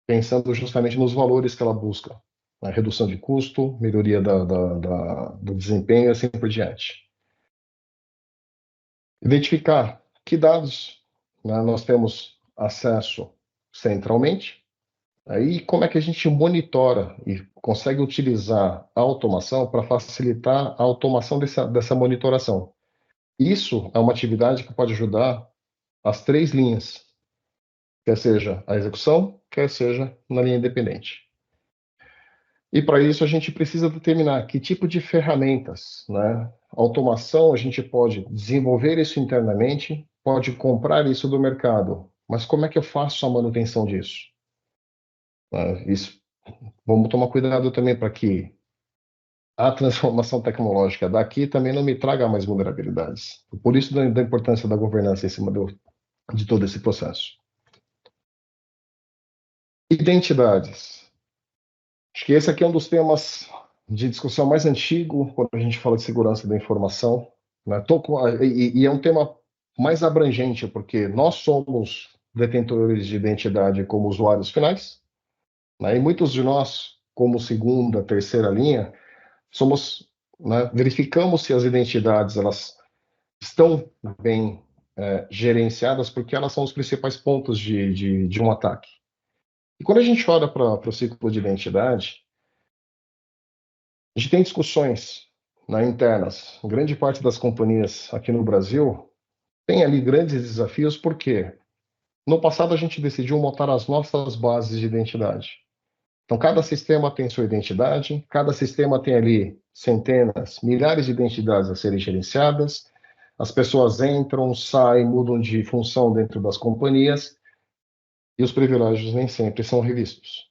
pensando justamente nos valores que ela busca, a redução de custo, melhoria do desempenho e assim por diante. Identificar que dados, né, nós temos acesso centralmente, aí como é que a gente monitora e consegue utilizar a automação para facilitar a automação dessa monitoração. Isso é uma atividade que pode ajudar as três linhas, quer seja a execução, quer seja na linha independente. E para isso a gente precisa determinar que tipo de ferramentas, né? Automação, a gente pode desenvolver isso internamente, pode comprar isso do mercado, mas como é que eu faço a manutenção disso? Isso, vamos tomar cuidado também para que a transformação tecnológica daqui também não me traga mais vulnerabilidades. Por isso da importância da governança em cima de todo esse processo. Identidades. Acho que esse aqui é um dos temas de discussão mais antigo quando a gente fala de segurança da informação, né? E é um tema mais abrangente, porque nós somos detentores de identidade como usuários finais, né? E muitos de nós, como segunda, terceira linha, somos, né, verificamos se as identidades elas estão bem gerenciadas, porque elas são os principais pontos de um ataque. E quando a gente olha para o ciclo de identidade, a gente tem discussões, né, internas. Grande parte das companhias aqui no Brasil tem ali grandes desafios, porque no passado a gente decidiu montar as nossas bases de identidade. Então, cada sistema tem sua identidade, cada sistema tem ali centenas, milhares de identidades a serem gerenciadas, as pessoas entram, saem, mudam de função dentro das companhias, e os privilégios nem sempre são revistos.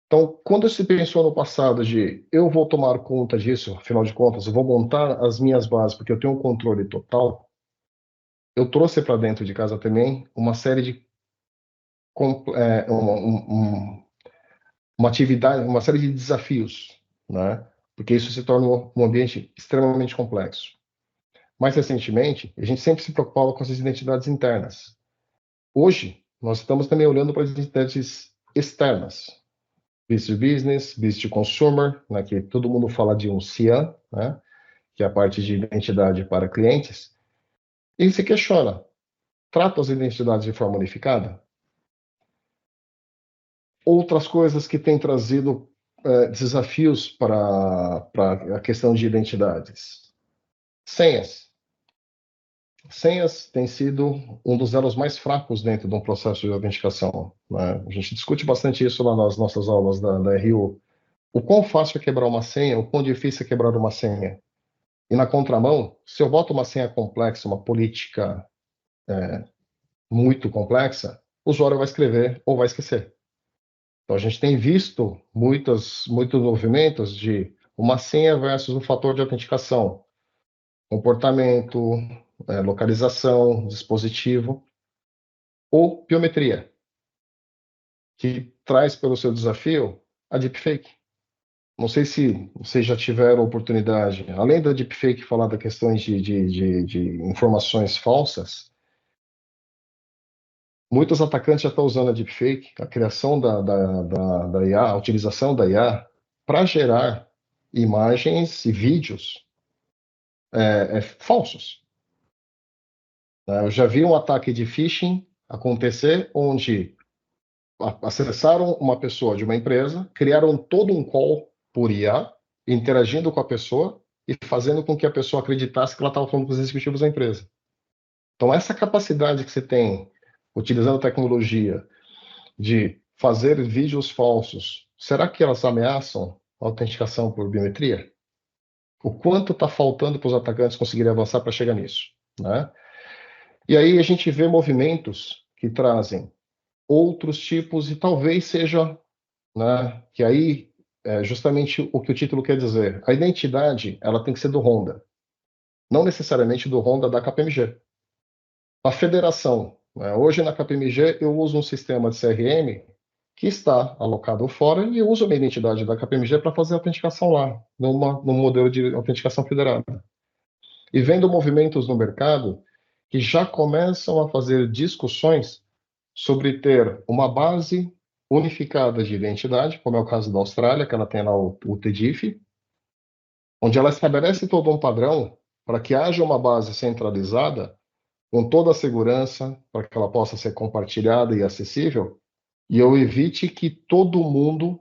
Então, quando se pensou no passado de eu vou tomar conta disso, afinal de contas, eu vou montar as minhas bases porque eu tenho um controle total, eu trouxe para dentro de casa também uma série de uma atividade, uma série de desafios, né? Porque isso se torna um ambiente extremamente complexo. Mais recentemente, a gente sempre se preocupava com as identidades internas. Hoje, nós estamos também olhando para as identidades externas, business to business, business to consumer, né, que todo mundo fala de um CIAM, né, que é a parte de identidade para clientes, e se questiona, trata as identidades de forma unificada? Outras coisas que têm trazido desafios para a questão de identidades. Senhas. Senhas tem sido um dos elos mais fracos dentro de um processo de autenticação, né? A gente discute bastante isso lá nas nossas aulas da RU. O quão fácil é quebrar uma senha, o quão difícil é quebrar uma senha. E na contramão, se eu boto uma senha complexa, uma política muito complexa, o usuário vai escrever ou vai esquecer. Então a gente tem visto muitos movimentos de uma senha versus um fator de autenticação, comportamento, localização, dispositivo ou biometria, que traz pelo seu desafio a deepfake. Não sei se vocês já tiveram oportunidade, além da deepfake, falar da questão de informações falsas. Muitos atacantes já estão usando a deepfake, a criação da IA, a utilização da IA, para gerar imagens e vídeos falsos. Eu já vi um ataque de phishing acontecer onde acessaram uma pessoa de uma empresa, criaram todo um call por IA, interagindo com a pessoa e fazendo com que a pessoa acreditasse que ela estava falando com os executivos da empresa. Então, essa capacidade que você tem, utilizando tecnologia, de fazer vídeos falsos, será que elas ameaçam a autenticação por biometria? O quanto está faltando para os atacantes conseguirem avançar para chegar nisso, né? E aí a gente vê movimentos que trazem outros tipos e talvez seja, né, que aí é justamente o que o título quer dizer. A identidade, ela tem que ser do Honda, não necessariamente do Honda da KPMG. A federação, né, hoje na KPMG eu uso um sistema de CRM que está alocado fora e eu uso a minha identidade da KPMG para fazer a autenticação lá, num modelo de autenticação federada. E vendo movimentos no mercado que já começam a fazer discussões sobre ter uma base unificada de identidade, como é o caso da Austrália, que ela tem lá o TDIF, onde ela estabelece todo um padrão para que haja uma base centralizada com toda a segurança, para que ela possa ser compartilhada e acessível, e eu evite que todo mundo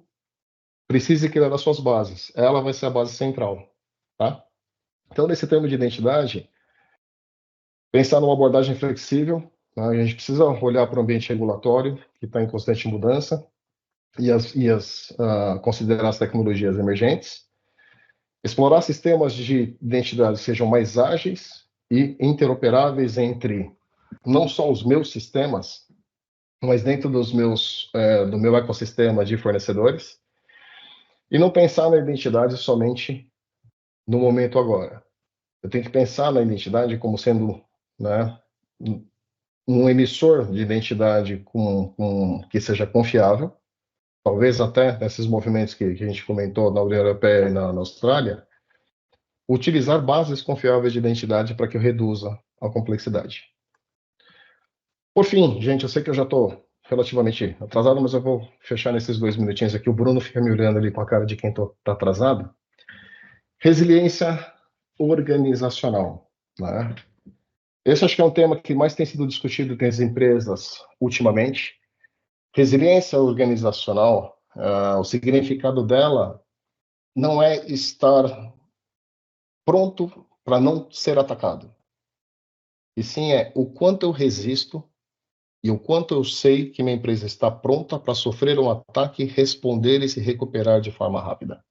precise criar as suas bases. Ela vai ser a base central, tá? Então, nesse termo de identidade, pensar numa abordagem flexível, né? A gente precisa olhar para o ambiente regulatório, que está em constante mudança, considerar as tecnologias emergentes, explorar sistemas de identidade que sejam mais ágeis e interoperáveis entre não só os meus sistemas, mas dentro do meu ecossistema de fornecedores, e não pensar na identidade somente no momento agora. Eu tenho que pensar na identidade como sendo, né, um emissor de identidade que seja confiável, talvez até nesses movimentos que a gente comentou na União Europeia e na Austrália, utilizar bases confiáveis de identidade para que eu reduza a complexidade. Por fim, gente, eu sei que eu já estou relativamente atrasado, mas eu vou fechar nesses 2 minutinhos aqui. O Bruno fica me olhando ali com a cara de quem está atrasado. Resiliência organizacional, né? Esse acho que é um tema que mais tem sido discutido entre as empresas ultimamente. Resiliência organizacional, o significado dela não é estar pronto para não ser atacado, e sim é o quanto eu resisto e o quanto eu sei que minha empresa está pronta para sofrer um ataque, responder e se recuperar de forma rápida.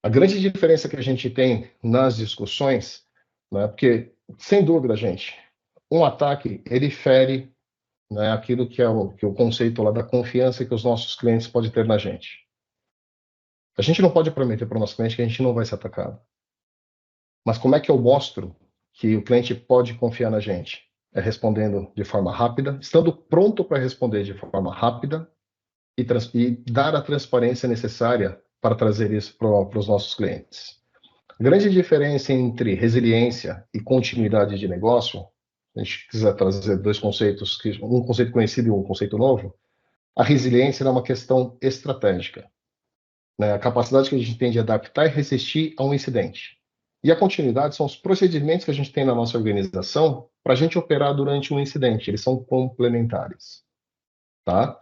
A grande diferença que a gente tem nas discussões, né, porque, sem dúvida, gente, um ataque, ele fere, né, aquilo que é o conceito lá da confiança que os nossos clientes podem ter na gente. A gente não pode prometer para o nosso cliente que a gente não vai ser atacado. Mas como é que eu mostro que o cliente pode confiar na gente? É respondendo de forma rápida, estando pronto para responder de forma rápida e dar a transparência necessária para trazer isso para os nossos clientes. A grande diferença entre resiliência e continuidade de negócio, a gente quiser trazer dois conceitos, um conceito conhecido e um conceito novo, a resiliência é uma questão estratégica, né? A capacidade que a gente tem de adaptar e resistir a um incidente. E a continuidade são os procedimentos que a gente tem na nossa organização para a gente operar durante um incidente. Eles são complementares, tá?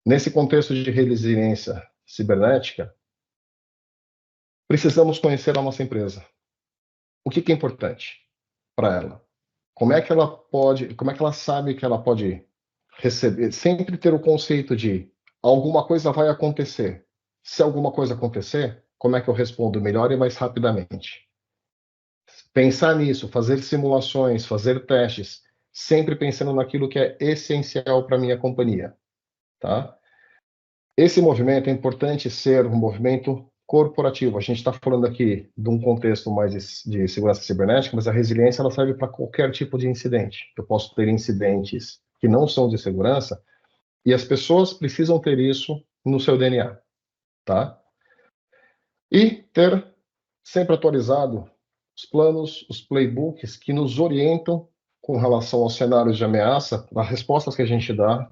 Nesse contexto de resiliência cibernética, precisamos conhecer a nossa empresa. O que é importante para ela? Como é que ela sabe que ela pode receber, sempre ter o conceito de alguma coisa vai acontecer. Se alguma coisa acontecer, como é que eu respondo melhor e mais rapidamente? Pensar nisso, fazer simulações, fazer testes, sempre pensando naquilo que é essencial para a minha companhia, tá? Esse movimento é importante ser um movimento corporativo. A gente está falando aqui de um contexto mais de segurança cibernética, mas a resiliência ela serve para qualquer tipo de incidente. Eu posso ter incidentes que não são de segurança e as pessoas precisam ter isso no seu DNA, tá? E ter sempre atualizado os planos, os playbooks que nos orientam com relação aos cenários de ameaça, as respostas que a gente dá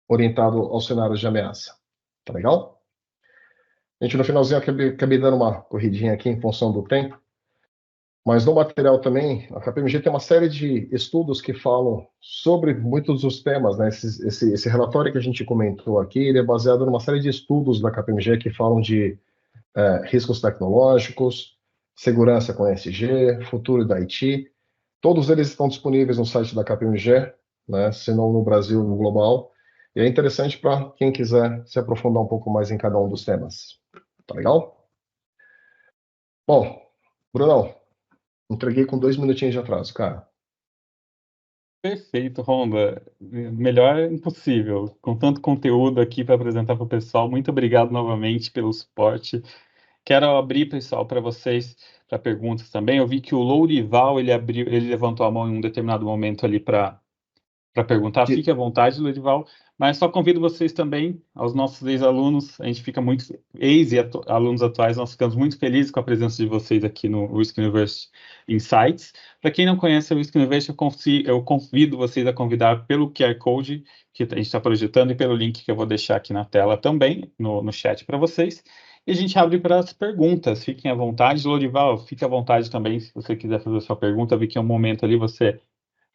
orientado aos cenários de ameaça. Tá legal? Gente, no finalzinho acabei dando uma corridinha aqui em função do tempo, mas no material também, a KPMG tem uma série de estudos que falam sobre muitos dos temas, né? Esse relatório que a gente comentou aqui, ele é baseado numa série de estudos da KPMG que falam de riscos tecnológicos, segurança com ESG, futuro da IT. Todos eles estão disponíveis no site da KPMG, né? Se não no Brasil, no global. E é interessante para quem quiser se aprofundar um pouco mais em cada um dos temas. Tá legal? Bom, Brunão, entreguei com 2 minutinhos de atraso, cara. Perfeito, Honda. Melhor é impossível. Com tanto conteúdo aqui para apresentar para o pessoal, muito obrigado novamente pelo suporte. Quero abrir, pessoal, para vocês para perguntas também. Eu vi que o Lourival ele levantou a mão em um determinado momento ali para perguntar, fique à vontade, Lorival, mas só convido vocês também, aos nossos ex-alunos, a gente fica muito, alunos atuais, nós ficamos muito felizes com a presença de vocês aqui no Risk University Insights. Para quem não conhece o Risk University, eu convido vocês a convidar pelo QR Code que a gente está projetando e pelo link que eu vou deixar aqui na tela também, no chat para vocês. E a gente abre para as perguntas, fiquem à vontade. Lorival, fique à vontade também, se você quiser fazer a sua pergunta, vi que é um momento ali, você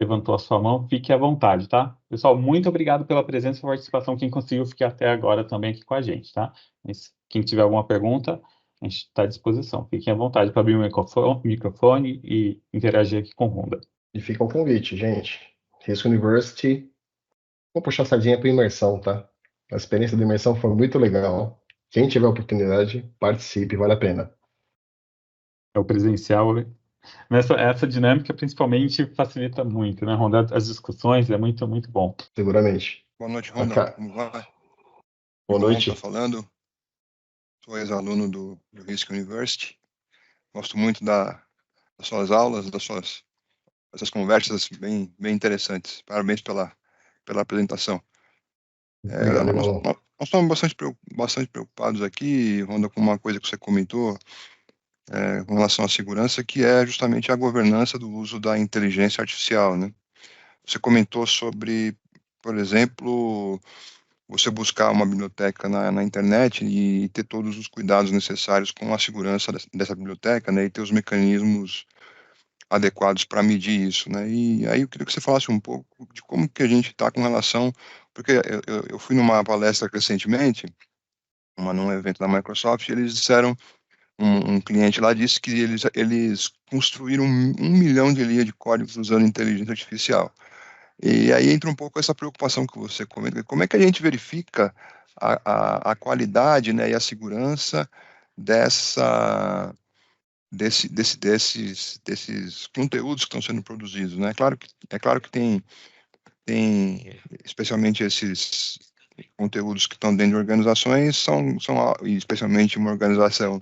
levantou a sua mão, fique à vontade, tá? Pessoal, muito obrigado pela presença e participação, quem conseguiu ficar até agora também aqui com a gente, tá? Mas quem tiver alguma pergunta, a gente está à disposição. Fiquem à vontade para abrir o microfone e interagir aqui com o Honda. E fica o convite, gente. Risk University, vou puxar a sardinha para imersão, tá? A experiência da imersão foi muito legal. Quem tiver oportunidade, participe, vale a pena. É o presencial, né? Essa dinâmica, principalmente, facilita muito, né, Honda? As discussões, é muito, muito bom. Seguramente. Boa noite, Honda. Como vai? Boa noite. Tá falando. Sou ex-aluno do Risk University. Gosto muito das suas aulas, essas conversas bem interessantes. Parabéns pela apresentação. Obrigado, nós estamos bastante preocupados aqui, Honda, com uma coisa que você comentou com relação à segurança, que é justamente a governança do uso da inteligência artificial, né? Você comentou sobre, por exemplo, você buscar uma biblioteca na internet e ter todos os cuidados necessários com a segurança dessa biblioteca, né, e ter os mecanismos adequados para medir isso, né? E aí eu queria que você falasse um pouco de como que a gente está com relação, porque eu fui numa palestra recentemente, num evento da Microsoft, e eles disseram, um cliente lá disse que eles construíram 1 milhão de linhas de códigos usando inteligência artificial. E aí entra um pouco essa preocupação que você comenta. Como é que a gente verifica a qualidade, né, e a segurança desses conteúdos que estão sendo produzidos, né? É claro que tem especialmente esses conteúdos que estão dentro de organizações, especialmente uma organização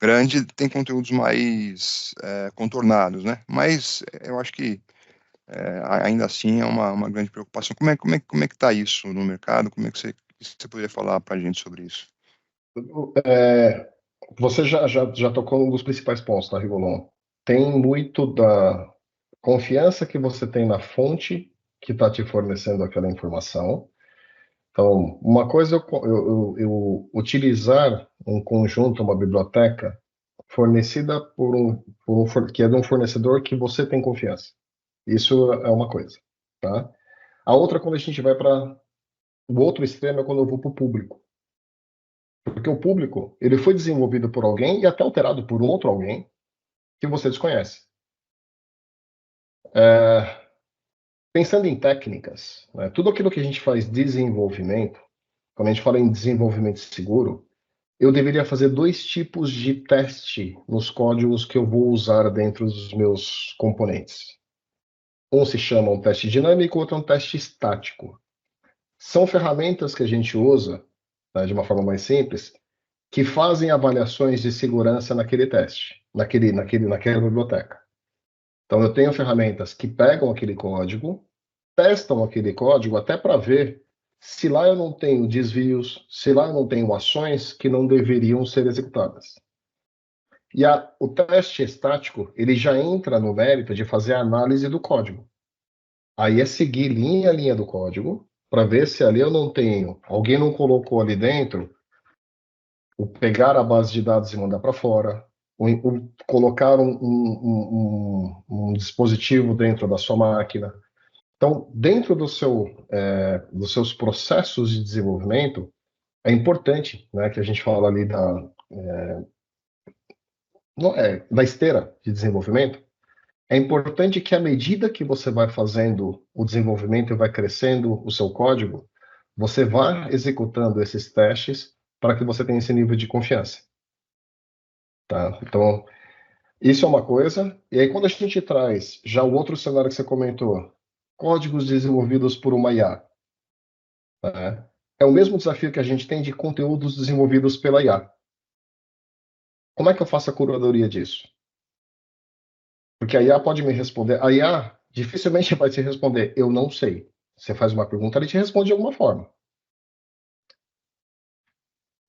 grande, tem conteúdos mais contornados, né? Mas eu acho que ainda assim é uma grande preocupação. Como é que está isso no mercado? Como é que você poderia falar para a gente sobre isso? Você já tocou um dos principais pontos, tá, Rigolon? Tem muito da confiança que você tem na fonte que está te fornecendo aquela informação. Então, uma coisa é eu utilizar um conjunto, uma biblioteca fornecida que é de um fornecedor que você tem confiança. Isso é uma coisa, tá? A outra, quando a gente vai para o outro extremo, é quando eu vou para o público. Porque o público, ele foi desenvolvido por alguém e até alterado por outro alguém que você desconhece. Pensando em técnicas, né, tudo aquilo que a gente faz desenvolvimento, quando a gente fala em desenvolvimento seguro, eu deveria fazer 2 tipos de teste nos códigos que eu vou usar dentro dos meus componentes. Um se chama um teste dinâmico, outro é um teste estático. São ferramentas que a gente usa, né, de uma forma mais simples, que fazem avaliações de segurança naquele teste, naquela biblioteca. Então, eu tenho ferramentas que pegam aquele código, testam aquele código até para ver se lá eu não tenho desvios, se lá eu não tenho ações que não deveriam ser executadas. E o teste estático, ele já entra no mérito de fazer a análise do código. Aí é seguir linha a linha do código, para ver se ali eu não tenho, alguém não colocou ali dentro, o pegar a base de dados e mandar para fora, o colocar um dispositivo dentro da sua máquina. Então, dentro dos seus processos de desenvolvimento, é importante, né, que a gente fala ali da esteira de desenvolvimento, é importante que à medida que você vai fazendo o desenvolvimento e vai crescendo o seu código, você vá executando esses testes para que você tenha esse nível de confiança. Tá? Então, isso é uma coisa. E aí, quando a gente traz já o outro cenário que você comentou, códigos desenvolvidos por uma IA, né? É o mesmo desafio que a gente tem de conteúdos desenvolvidos pela IA. Como é que eu faço a curadoria disso? Porque a IA pode me responder. A IA dificilmente vai te responder, eu não sei. Você faz uma pergunta, ele te responde de alguma forma.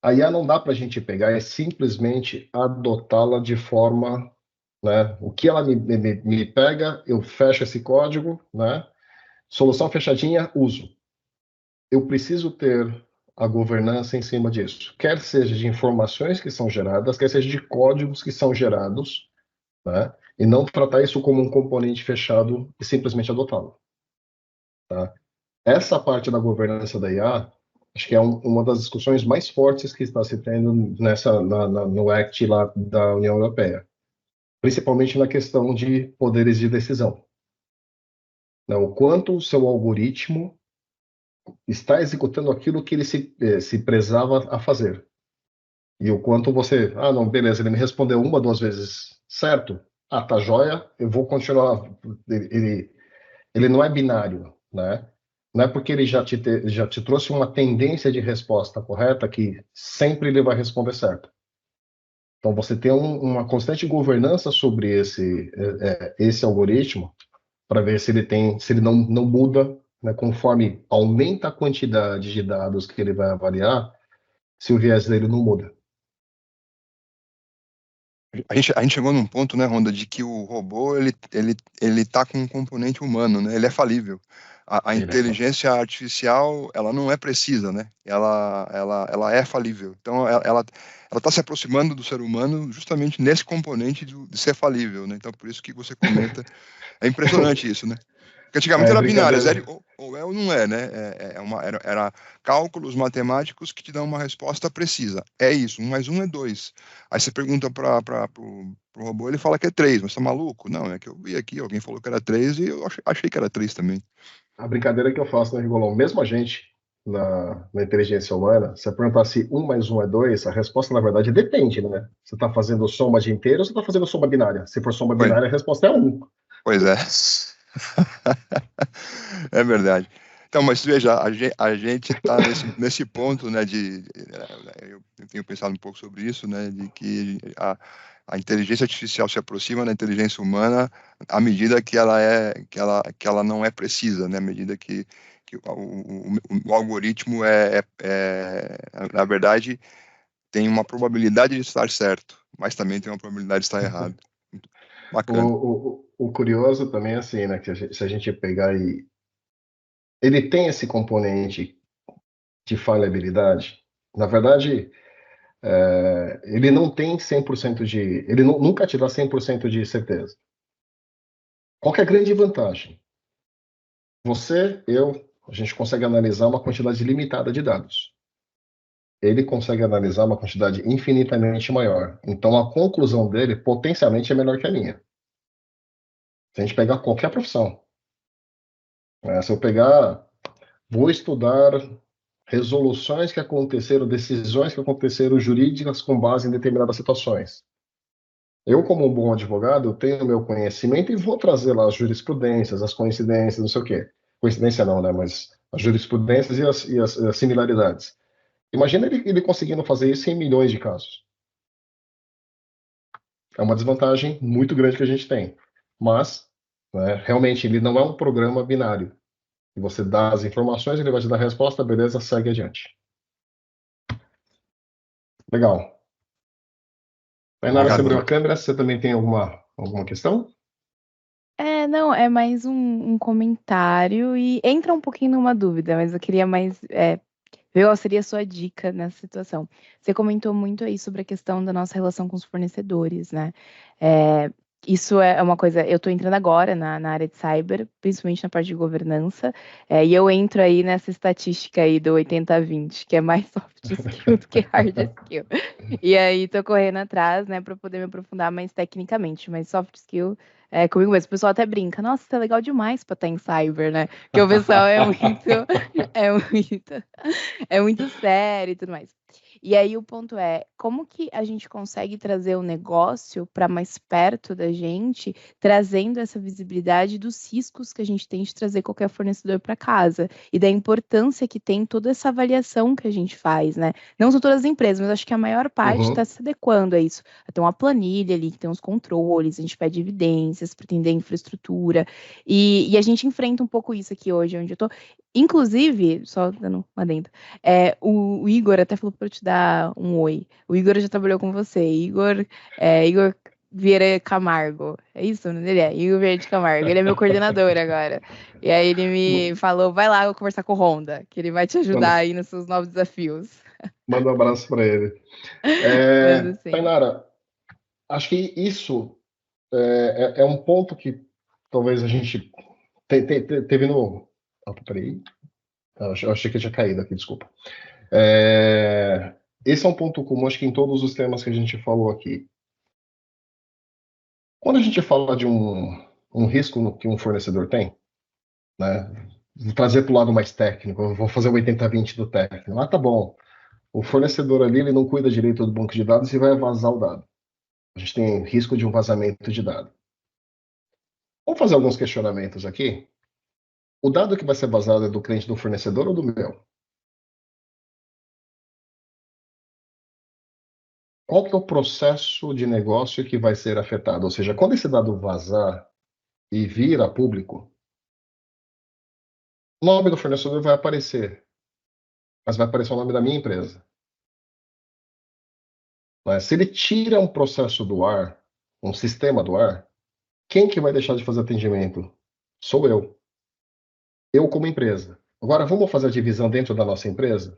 A IA não dá para a gente pegar e simplesmente adotá-la de forma, né? O que ela me pega, eu fecho esse código, né? Solução fechadinha, uso. Eu preciso ter a governança em cima disso. Quer seja de informações que são geradas, quer seja de códigos que são gerados, né? E não tratar isso como um componente fechado e simplesmente adotá-lo. Tá? Essa parte da governança da IA, acho que é uma das discussões mais fortes que está se tendo no Act lá da União Europeia, principalmente na questão de poderes de decisão. Né? O quanto o seu algoritmo está executando aquilo que ele se prezava a fazer. E o quanto você, não, beleza, ele me respondeu uma, duas vezes certo, tá joia, eu vou continuar. Ele não é binário, né? Não é porque ele já te trouxe uma tendência de resposta correta que sempre ele vai responder certo. Então você tem uma constante governança sobre esse algoritmo para ver se ele não muda, né, conforme aumenta a quantidade de dados que ele vai avaliar, se o viés dele não muda. A gente chegou num ponto, né, Ronda, de que o robô ele tá com um componente humano, né? Ele é falível. A inteligência artificial, ela não é precisa, né? Ela é falível. Então, ela está se aproximando do ser humano justamente nesse componente de ser falível, né? Então, por isso que você comenta, é impressionante isso, né? Porque antigamente era binário, ou é ou não é, né? Era cálculos matemáticos que te dão uma resposta precisa. É isso, 1 mais 1 é 2. Aí você pergunta para o robô, ele fala que é 3, mas tá maluco? Não, é que eu vi aqui, alguém falou que era 3 e eu achei que era 3 também. A brincadeira que eu faço na Rigolão, mesmo a gente, na inteligência humana, se eu perguntar se 1 mais 1 é 2, a resposta, na verdade, depende, né? Você está fazendo soma de inteiros ou você está fazendo soma binária? Se for soma binária, a resposta é 1. Pois é. É verdade. Então, mas veja, a gente está nesse ponto, né, eu tenho pensado um pouco sobre isso, né, de que a inteligência artificial se aproxima da inteligência humana à medida que ela não é precisa, né, à medida que o algoritmo na verdade, tem uma probabilidade de estar certo, mas também tem uma probabilidade de estar errado. Bacana. O curioso também é assim, né, que se a gente pegar ele tem esse componente de falhabilidade. Na verdade, ele não tem 100% ele nunca te dá 100% de certeza. Qual que é a grande vantagem? Você, a gente consegue analisar uma quantidade limitada de dados. Ele consegue analisar uma quantidade infinitamente maior. Então, a conclusão dele, potencialmente, é melhor que a minha. Se a gente pegar qualquer profissão. Se eu vou estudar resoluções que aconteceram, decisões que aconteceram jurídicas com base em determinadas situações. Eu, como um bom advogado, tenho o meu conhecimento e vou trazer lá as jurisprudências, as coincidências, não sei o quê. Coincidência não, né? Mas as jurisprudências e as similaridades. Imagina ele conseguindo fazer isso em milhões de casos. É uma desvantagem muito grande que a gente tem. Mas, né, realmente, ele não é um programa binário. E você dá as informações, ele vai te dar a resposta, beleza, segue adiante. Legal. Tainara, você abriu a câmera, você também tem alguma questão? Não, é mais um comentário e entra um pouquinho numa dúvida, mas eu queria mais ver qual seria a sua dica nessa situação. Você comentou muito aí sobre a questão da nossa relação com os fornecedores, né? Isso é uma coisa, eu estou entrando agora na área de cyber, principalmente na parte de governança, e eu entro aí nessa estatística aí do 80-20, que é mais soft skill do que hard skill. E aí estou correndo atrás, né, para poder me aprofundar mais tecnicamente, mas soft skill comigo mesmo. O pessoal até brinca, nossa, isso é legal demais para estar em cyber, né? Porque o pessoal é muito sério e tudo mais. E aí o ponto é, como que a gente consegue trazer o negócio para mais perto da gente, trazendo essa visibilidade dos riscos que a gente tem de trazer qualquer fornecedor para casa e da importância que tem toda essa avaliação que a gente faz, né? Não são todas as empresas, mas acho que a maior parte está se adequando a isso. Tem uma planilha ali que tem os controles, a gente pede evidências para entender a infraestrutura e a gente enfrenta um pouco isso aqui hoje, onde eu tô. Inclusive, só dando uma adendo, o Igor até falou para eu te dar um oi. O Igor já trabalhou com você. Igor Vieira Camargo. É isso o nome dele? Igor Vieira de Camargo. Ele é meu coordenador agora. E aí ele me falou, vai lá conversar com o Honda, que ele vai te ajudar aí nos seus novos desafios. Manda um abraço para ele. Assim. Tainara, acho que isso é um ponto que talvez a gente teve no... peraí. Eu achei que eu tinha caído aqui, desculpa. Esse é um ponto comum, acho que em todos os temas que a gente falou aqui. Quando a gente fala de um risco que um fornecedor tem, né? Vou trazer para o lado mais técnico, eu vou fazer o 80-20 do técnico. Ah, tá bom. O fornecedor ali, ele não cuida direito do banco de dados e vai vazar o dado. A gente tem risco de um vazamento de dado. Vamos fazer alguns questionamentos aqui. O dado que vai ser vazado é do cliente do fornecedor ou do meu? Qual que é o processo de negócio que vai ser afetado? Ou seja, quando esse dado vazar e vir a público, o nome do fornecedor vai aparecer, mas vai aparecer o nome da minha empresa. Mas se ele tira um processo do ar, um sistema do ar, quem que vai deixar de fazer atendimento? Sou eu. Eu como empresa. Agora, vamos fazer a divisão dentro da nossa empresa?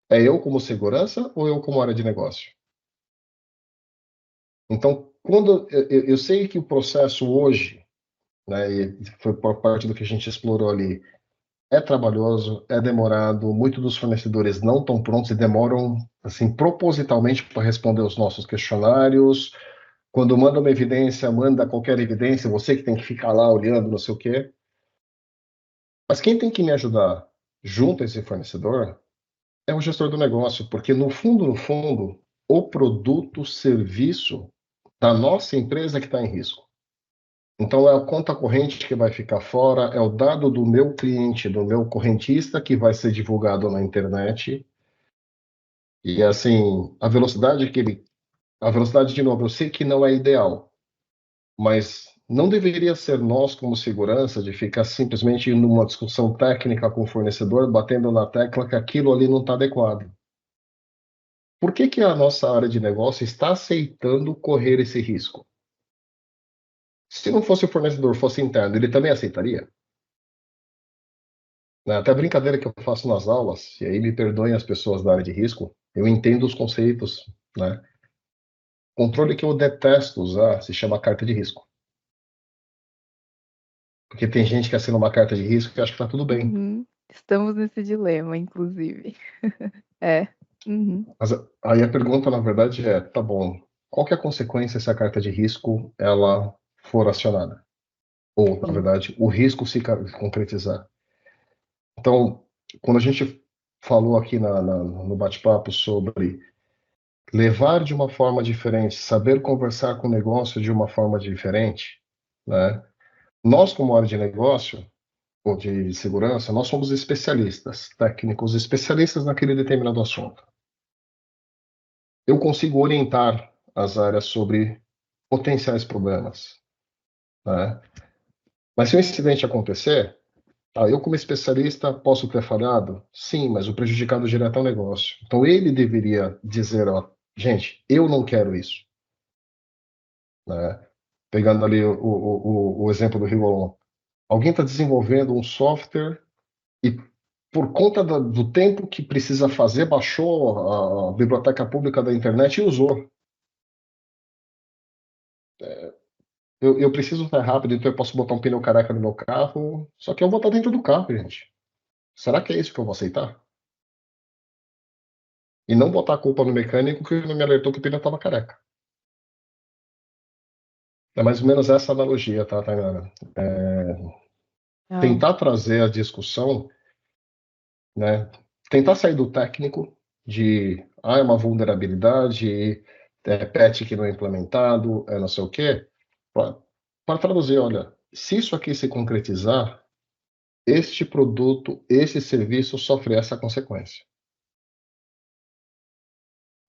É eu como segurança ou eu como área de negócio? Então, quando eu sei que o processo hoje, né, e foi por parte do que a gente explorou ali, é trabalhoso, é demorado, muitos dos fornecedores não estão prontos e demoram, assim, propositalmente para responder os nossos questionários. Quando manda uma evidência, manda qualquer evidência, você que tem que ficar lá olhando, não sei o quê. Mas quem tem que me ajudar junto a esse fornecedor é o gestor do negócio, porque no fundo, o produto, o serviço da nossa empresa que está em risco. Então, é a conta corrente que vai ficar fora, é o dado do meu cliente, do meu correntista, que vai ser divulgado na internet. E, assim, a velocidade de novo, eu sei que não é ideal, mas não deveria ser nós, como segurança, de ficar simplesmente numa discussão técnica com o fornecedor, batendo na tecla que aquilo ali não está adequado. Por que que a nossa área de negócio está aceitando correr esse risco? Se não fosse o fornecedor, fosse interno, ele também aceitaria? Né, até a brincadeira que eu faço nas aulas, e aí me perdoem as pessoas da área de risco, eu entendo os conceitos, né? Controle que eu detesto usar se chama carta de risco. Porque tem gente que assina uma carta de risco e acha que tá tudo bem. Uhum. Estamos nesse dilema, inclusive. Uhum. Mas aí a pergunta, na verdade, é, tá bom, qual que é a consequência se a carta de risco ela for acionada? Ou, na verdade, o risco se concretizar. Então, quando a gente falou aqui no bate-papo sobre levar de uma forma diferente, saber conversar com o negócio de uma forma diferente, né? Nós, como área de negócio ou de segurança, nós somos especialistas, técnicos, especialistas naquele determinado assunto. Eu consigo orientar as áreas sobre potenciais problemas, né? Mas se um incidente acontecer, eu como especialista posso ter falhado? Sim, mas o prejudicado direto é o negócio. Então ele deveria dizer, ó, gente, eu não quero isso, né? Pegando ali o exemplo do Rigolon. Alguém está desenvolvendo um software e por conta do tempo que precisa fazer, baixou a biblioteca pública da internet e usou. Eu preciso estar rápido, então eu posso botar um pneu careca no meu carro, só que eu vou estar dentro do carro, gente. Será que é isso que eu vou aceitar? E não botar a culpa no mecânico que não me alertou que o pneu estava careca. É mais ou menos essa analogia, tá, Tainara? Tentar trazer a discussão, né? Tentar sair do técnico, é uma vulnerabilidade, é patch que não é implementado, é não sei o quê, para traduzir, olha, se isso aqui se concretizar, este produto, esse serviço sofre essa consequência.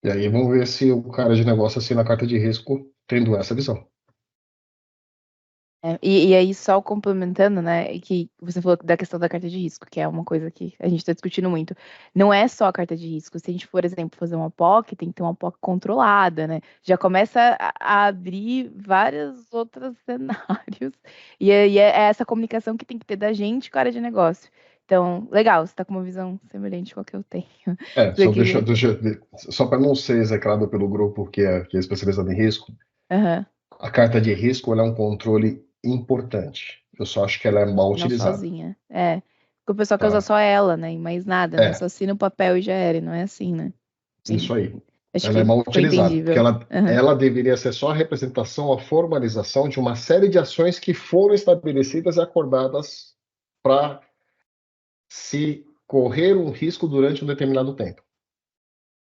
E aí vamos ver se o cara de negócio assina a carta de risco tendo essa visão. E aí, só complementando, né, que você falou da questão da carta de risco, que é uma coisa que a gente está discutindo muito. Não é só a carta de risco. Se a gente, por exemplo, fazer uma POC, tem que ter uma POC controlada, né? Já começa a abrir vários outros cenários. E aí é essa comunicação que tem que ter da gente com a área de negócio. Então, legal, você está com uma visão semelhante com a que eu tenho. Só para não ser execrado pelo grupo que é especializado em risco, Uhum. a carta de risco ela é um controle importante. Eu só acho que ela é mal Não utilizada. sozinha. Porque o pessoal quer Tá. usar só ela, né? E mais nada, né? Só assina o papel e já era, e não é assim, né? Sim. Isso aí. Acho Ela é que mal foi utilizada, porque entendível. ela deveria ser só a representação, a formalização de uma série de ações que foram estabelecidas e acordadas para se correr um risco durante um determinado tempo.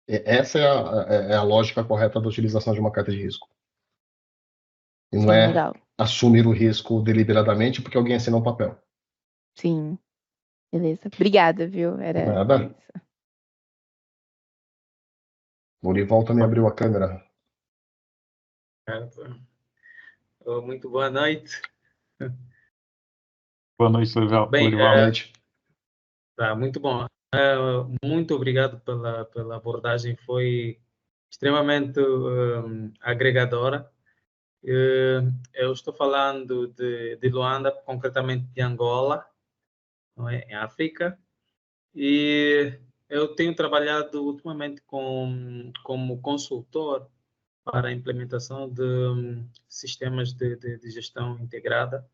Essa é a lógica correta da utilização de uma carta de risco. E não Sim, é legal. assumir o risco deliberadamente porque alguém assina um papel. Sim. Beleza. Obrigada, viu? Era Nada. isso. Lorival também abriu a câmera. Muito boa noite. Boa noite, Lorival. Bem, Boa noite. Tá, muito bom. Muito obrigado pela abordagem, foi extremamente agregadora. Eu estou falando de Luanda, concretamente de Angola, não é? Em África, e eu tenho trabalhado ultimamente como consultor para a implementação de sistemas de gestão integrada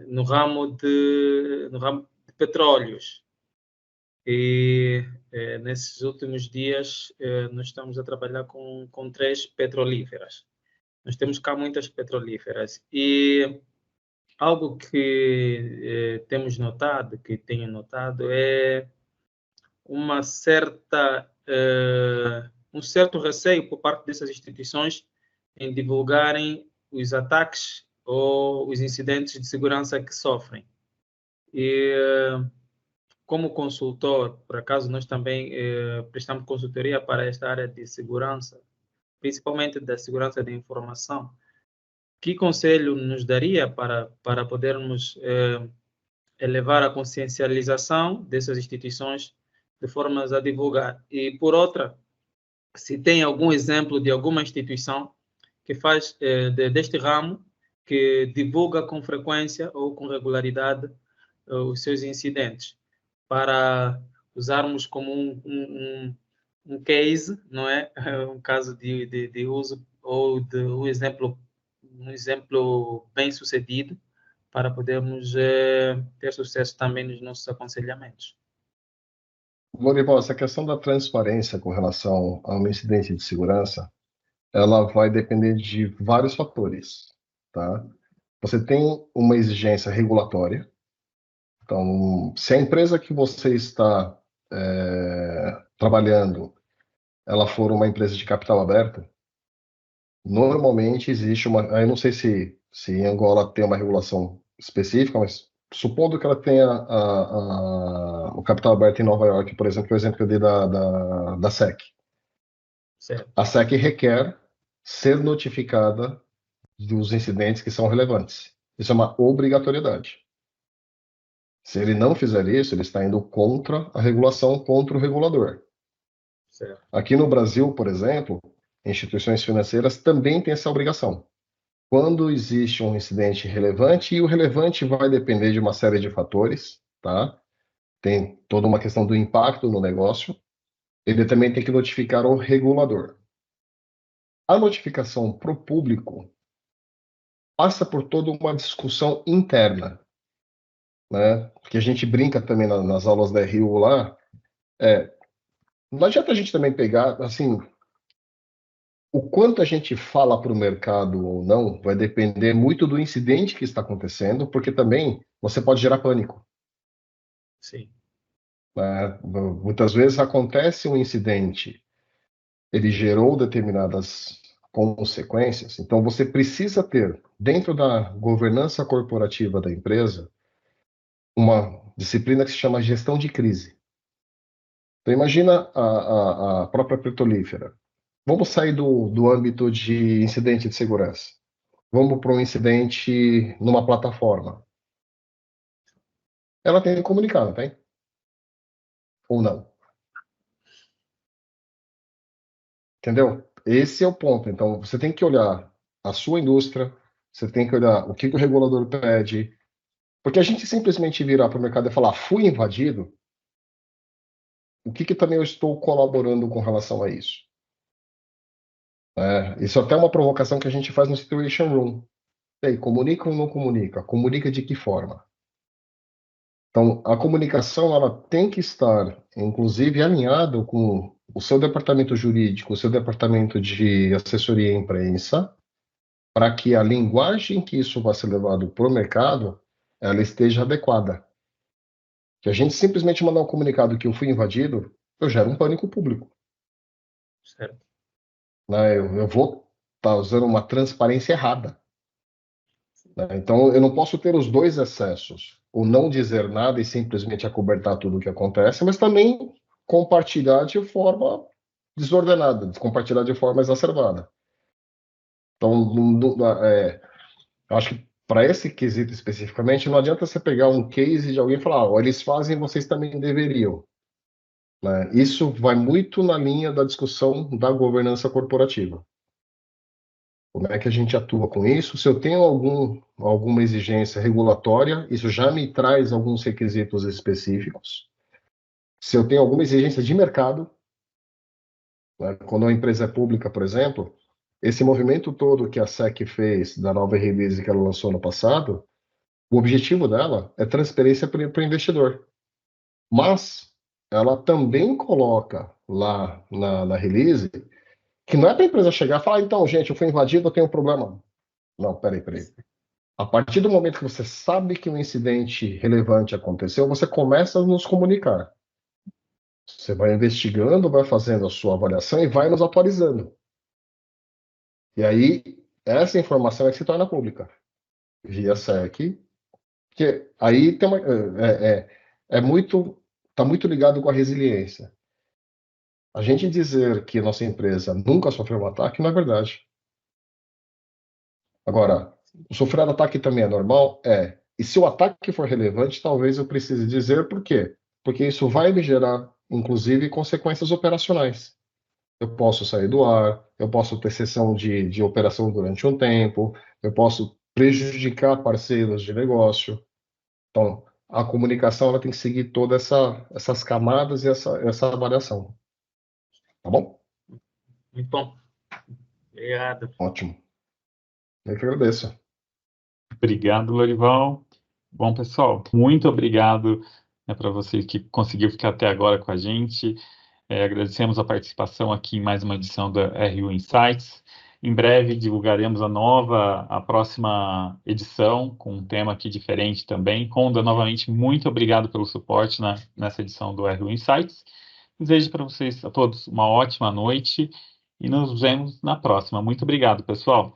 no ramo de petróleos. E nesses últimos dias nós estamos a trabalhar com 3 petrolíferas. Nós temos cá muitas petrolíferas e algo que temos notado, que tenho notado, é uma certa um certo receio por parte dessas instituições em divulgarem os ataques ou os incidentes de segurança que sofrem. E como consultor, por acaso nós também prestamos consultoria para esta área de segurança, principalmente da segurança da informação. Que conselho nos daria para podermos elevar a consciencialização dessas instituições de formas a divulgar? E, por outra, se tem algum exemplo de alguma instituição que faz deste ramo, que divulga com frequência ou com regularidade os seus incidentes, para usarmos como um case, não é? Um caso de uso ou de um exemplo bem sucedido para podermos ter sucesso também nos nossos aconselhamentos. Lorival, essa questão da transparência com relação a um incidente de segurança, ela vai depender de vários fatores, tá? Você tem uma exigência regulatória. Então, se a empresa que você está trabalhando, ela for uma empresa de capital aberto, normalmente existe uma... Eu não sei se em Angola tem uma regulação específica, mas supondo que ela tenha o capital aberto em Nova York, por exemplo, que é o exemplo que eu dei da SEC. Certo. A SEC requer ser notificada dos incidentes que são relevantes. Isso é uma obrigatoriedade. Se ele não fizer isso, ele está indo contra a regulação, contra o regulador. Certo. Aqui no Brasil, por exemplo, instituições financeiras também têm essa obrigação. Quando existe um incidente relevante, e o relevante vai depender de uma série de fatores, tá? Tem toda uma questão do impacto no negócio, ele também tem que notificar o regulador. A notificação para o público passa por toda uma discussão interna, né? Porque a gente brinca também nas aulas da RU lá, não adianta a gente também pegar, assim, o quanto a gente fala para o mercado ou não vai depender muito do incidente que está acontecendo, porque também você pode gerar pânico. Sim. né? Muitas vezes acontece um incidente, ele gerou determinadas consequências, então você precisa ter, dentro da governança corporativa da empresa, uma disciplina que se chama gestão de crise. Então, imagina a própria petrolífera. Vamos sair do âmbito de incidente de segurança. Vamos para um incidente numa plataforma. Ela tem que comunicar, não tem? Ou não? Entendeu? Esse é o ponto. Então, você tem que olhar a sua indústria, você tem que olhar o que o regulador pede, porque a gente simplesmente virar para o mercado e falar, fui invadido, o que também eu estou colaborando com relação a isso? Isso até é uma provocação que a gente faz no Situation Room. E aí, comunica ou não comunica? Comunica de que forma? Então, a comunicação ela tem que estar, inclusive, alinhado com o seu departamento jurídico, o seu departamento de assessoria e imprensa, para que a linguagem que isso vai ser levado para o mercado, ela esteja adequada. Que a gente simplesmente mandar um comunicado que eu fui invadido, eu gero um pânico público. Certo. Né? Eu vou estar usando uma transparência errada. Né? Então, eu não posso ter os dois excessos. O não dizer nada e simplesmente acobertar tudo o que acontece, mas também compartilhar de forma desordenada, compartilhar de forma exacerbada. Então, eu acho que para esse quesito especificamente, não adianta você pegar um case de alguém e falar, ó, eles fazem, vocês também deveriam. Né? Isso vai muito na linha da discussão da governança corporativa. Como é que a gente atua com isso? Se eu tenho alguma exigência regulatória, isso já me traz alguns requisitos específicos. Se eu tenho alguma exigência de mercado, né, quando a empresa é pública, por exemplo, esse movimento todo que a SEC fez da nova release que ela lançou no passado, o objetivo dela é transferência para o investidor. Mas ela também coloca lá na release que não é para a empresa chegar e falar, então, gente, eu fui invadido, eu tenho um problema. Não, peraí. A partir do momento que você sabe que um incidente relevante aconteceu, você começa a nos comunicar. Você vai investigando, vai fazendo a sua avaliação e vai nos atualizando. E aí, essa informação é que se torna pública, via SEC, que aí tem está muito ligado com a resiliência. A gente dizer que nossa empresa nunca sofreu um ataque não é verdade. Agora, sofrer ataque também é normal? É. E se o ataque for relevante, talvez eu precise dizer por quê. Porque isso vai me gerar, inclusive, consequências operacionais. Eu posso sair do ar, eu posso ter cessão de operação durante um tempo, eu posso prejudicar parceiros de negócio. Então, a comunicação ela tem que seguir todas essas camadas e essa avaliação. Tá bom? Muito bom. Obrigado. Ótimo. Eu que agradeço. Obrigado, Lorival. Bom, pessoal, muito obrigado, né, para você que conseguiu ficar até agora com a gente. Agradecemos a participação aqui em mais uma edição da RU Insights. Em breve divulgaremos a próxima edição, com um tema aqui diferente também. Conda, novamente, muito obrigado pelo suporte nessa edição do RU Insights. Desejo para vocês a todos uma ótima noite e nos vemos na próxima. Muito obrigado, pessoal.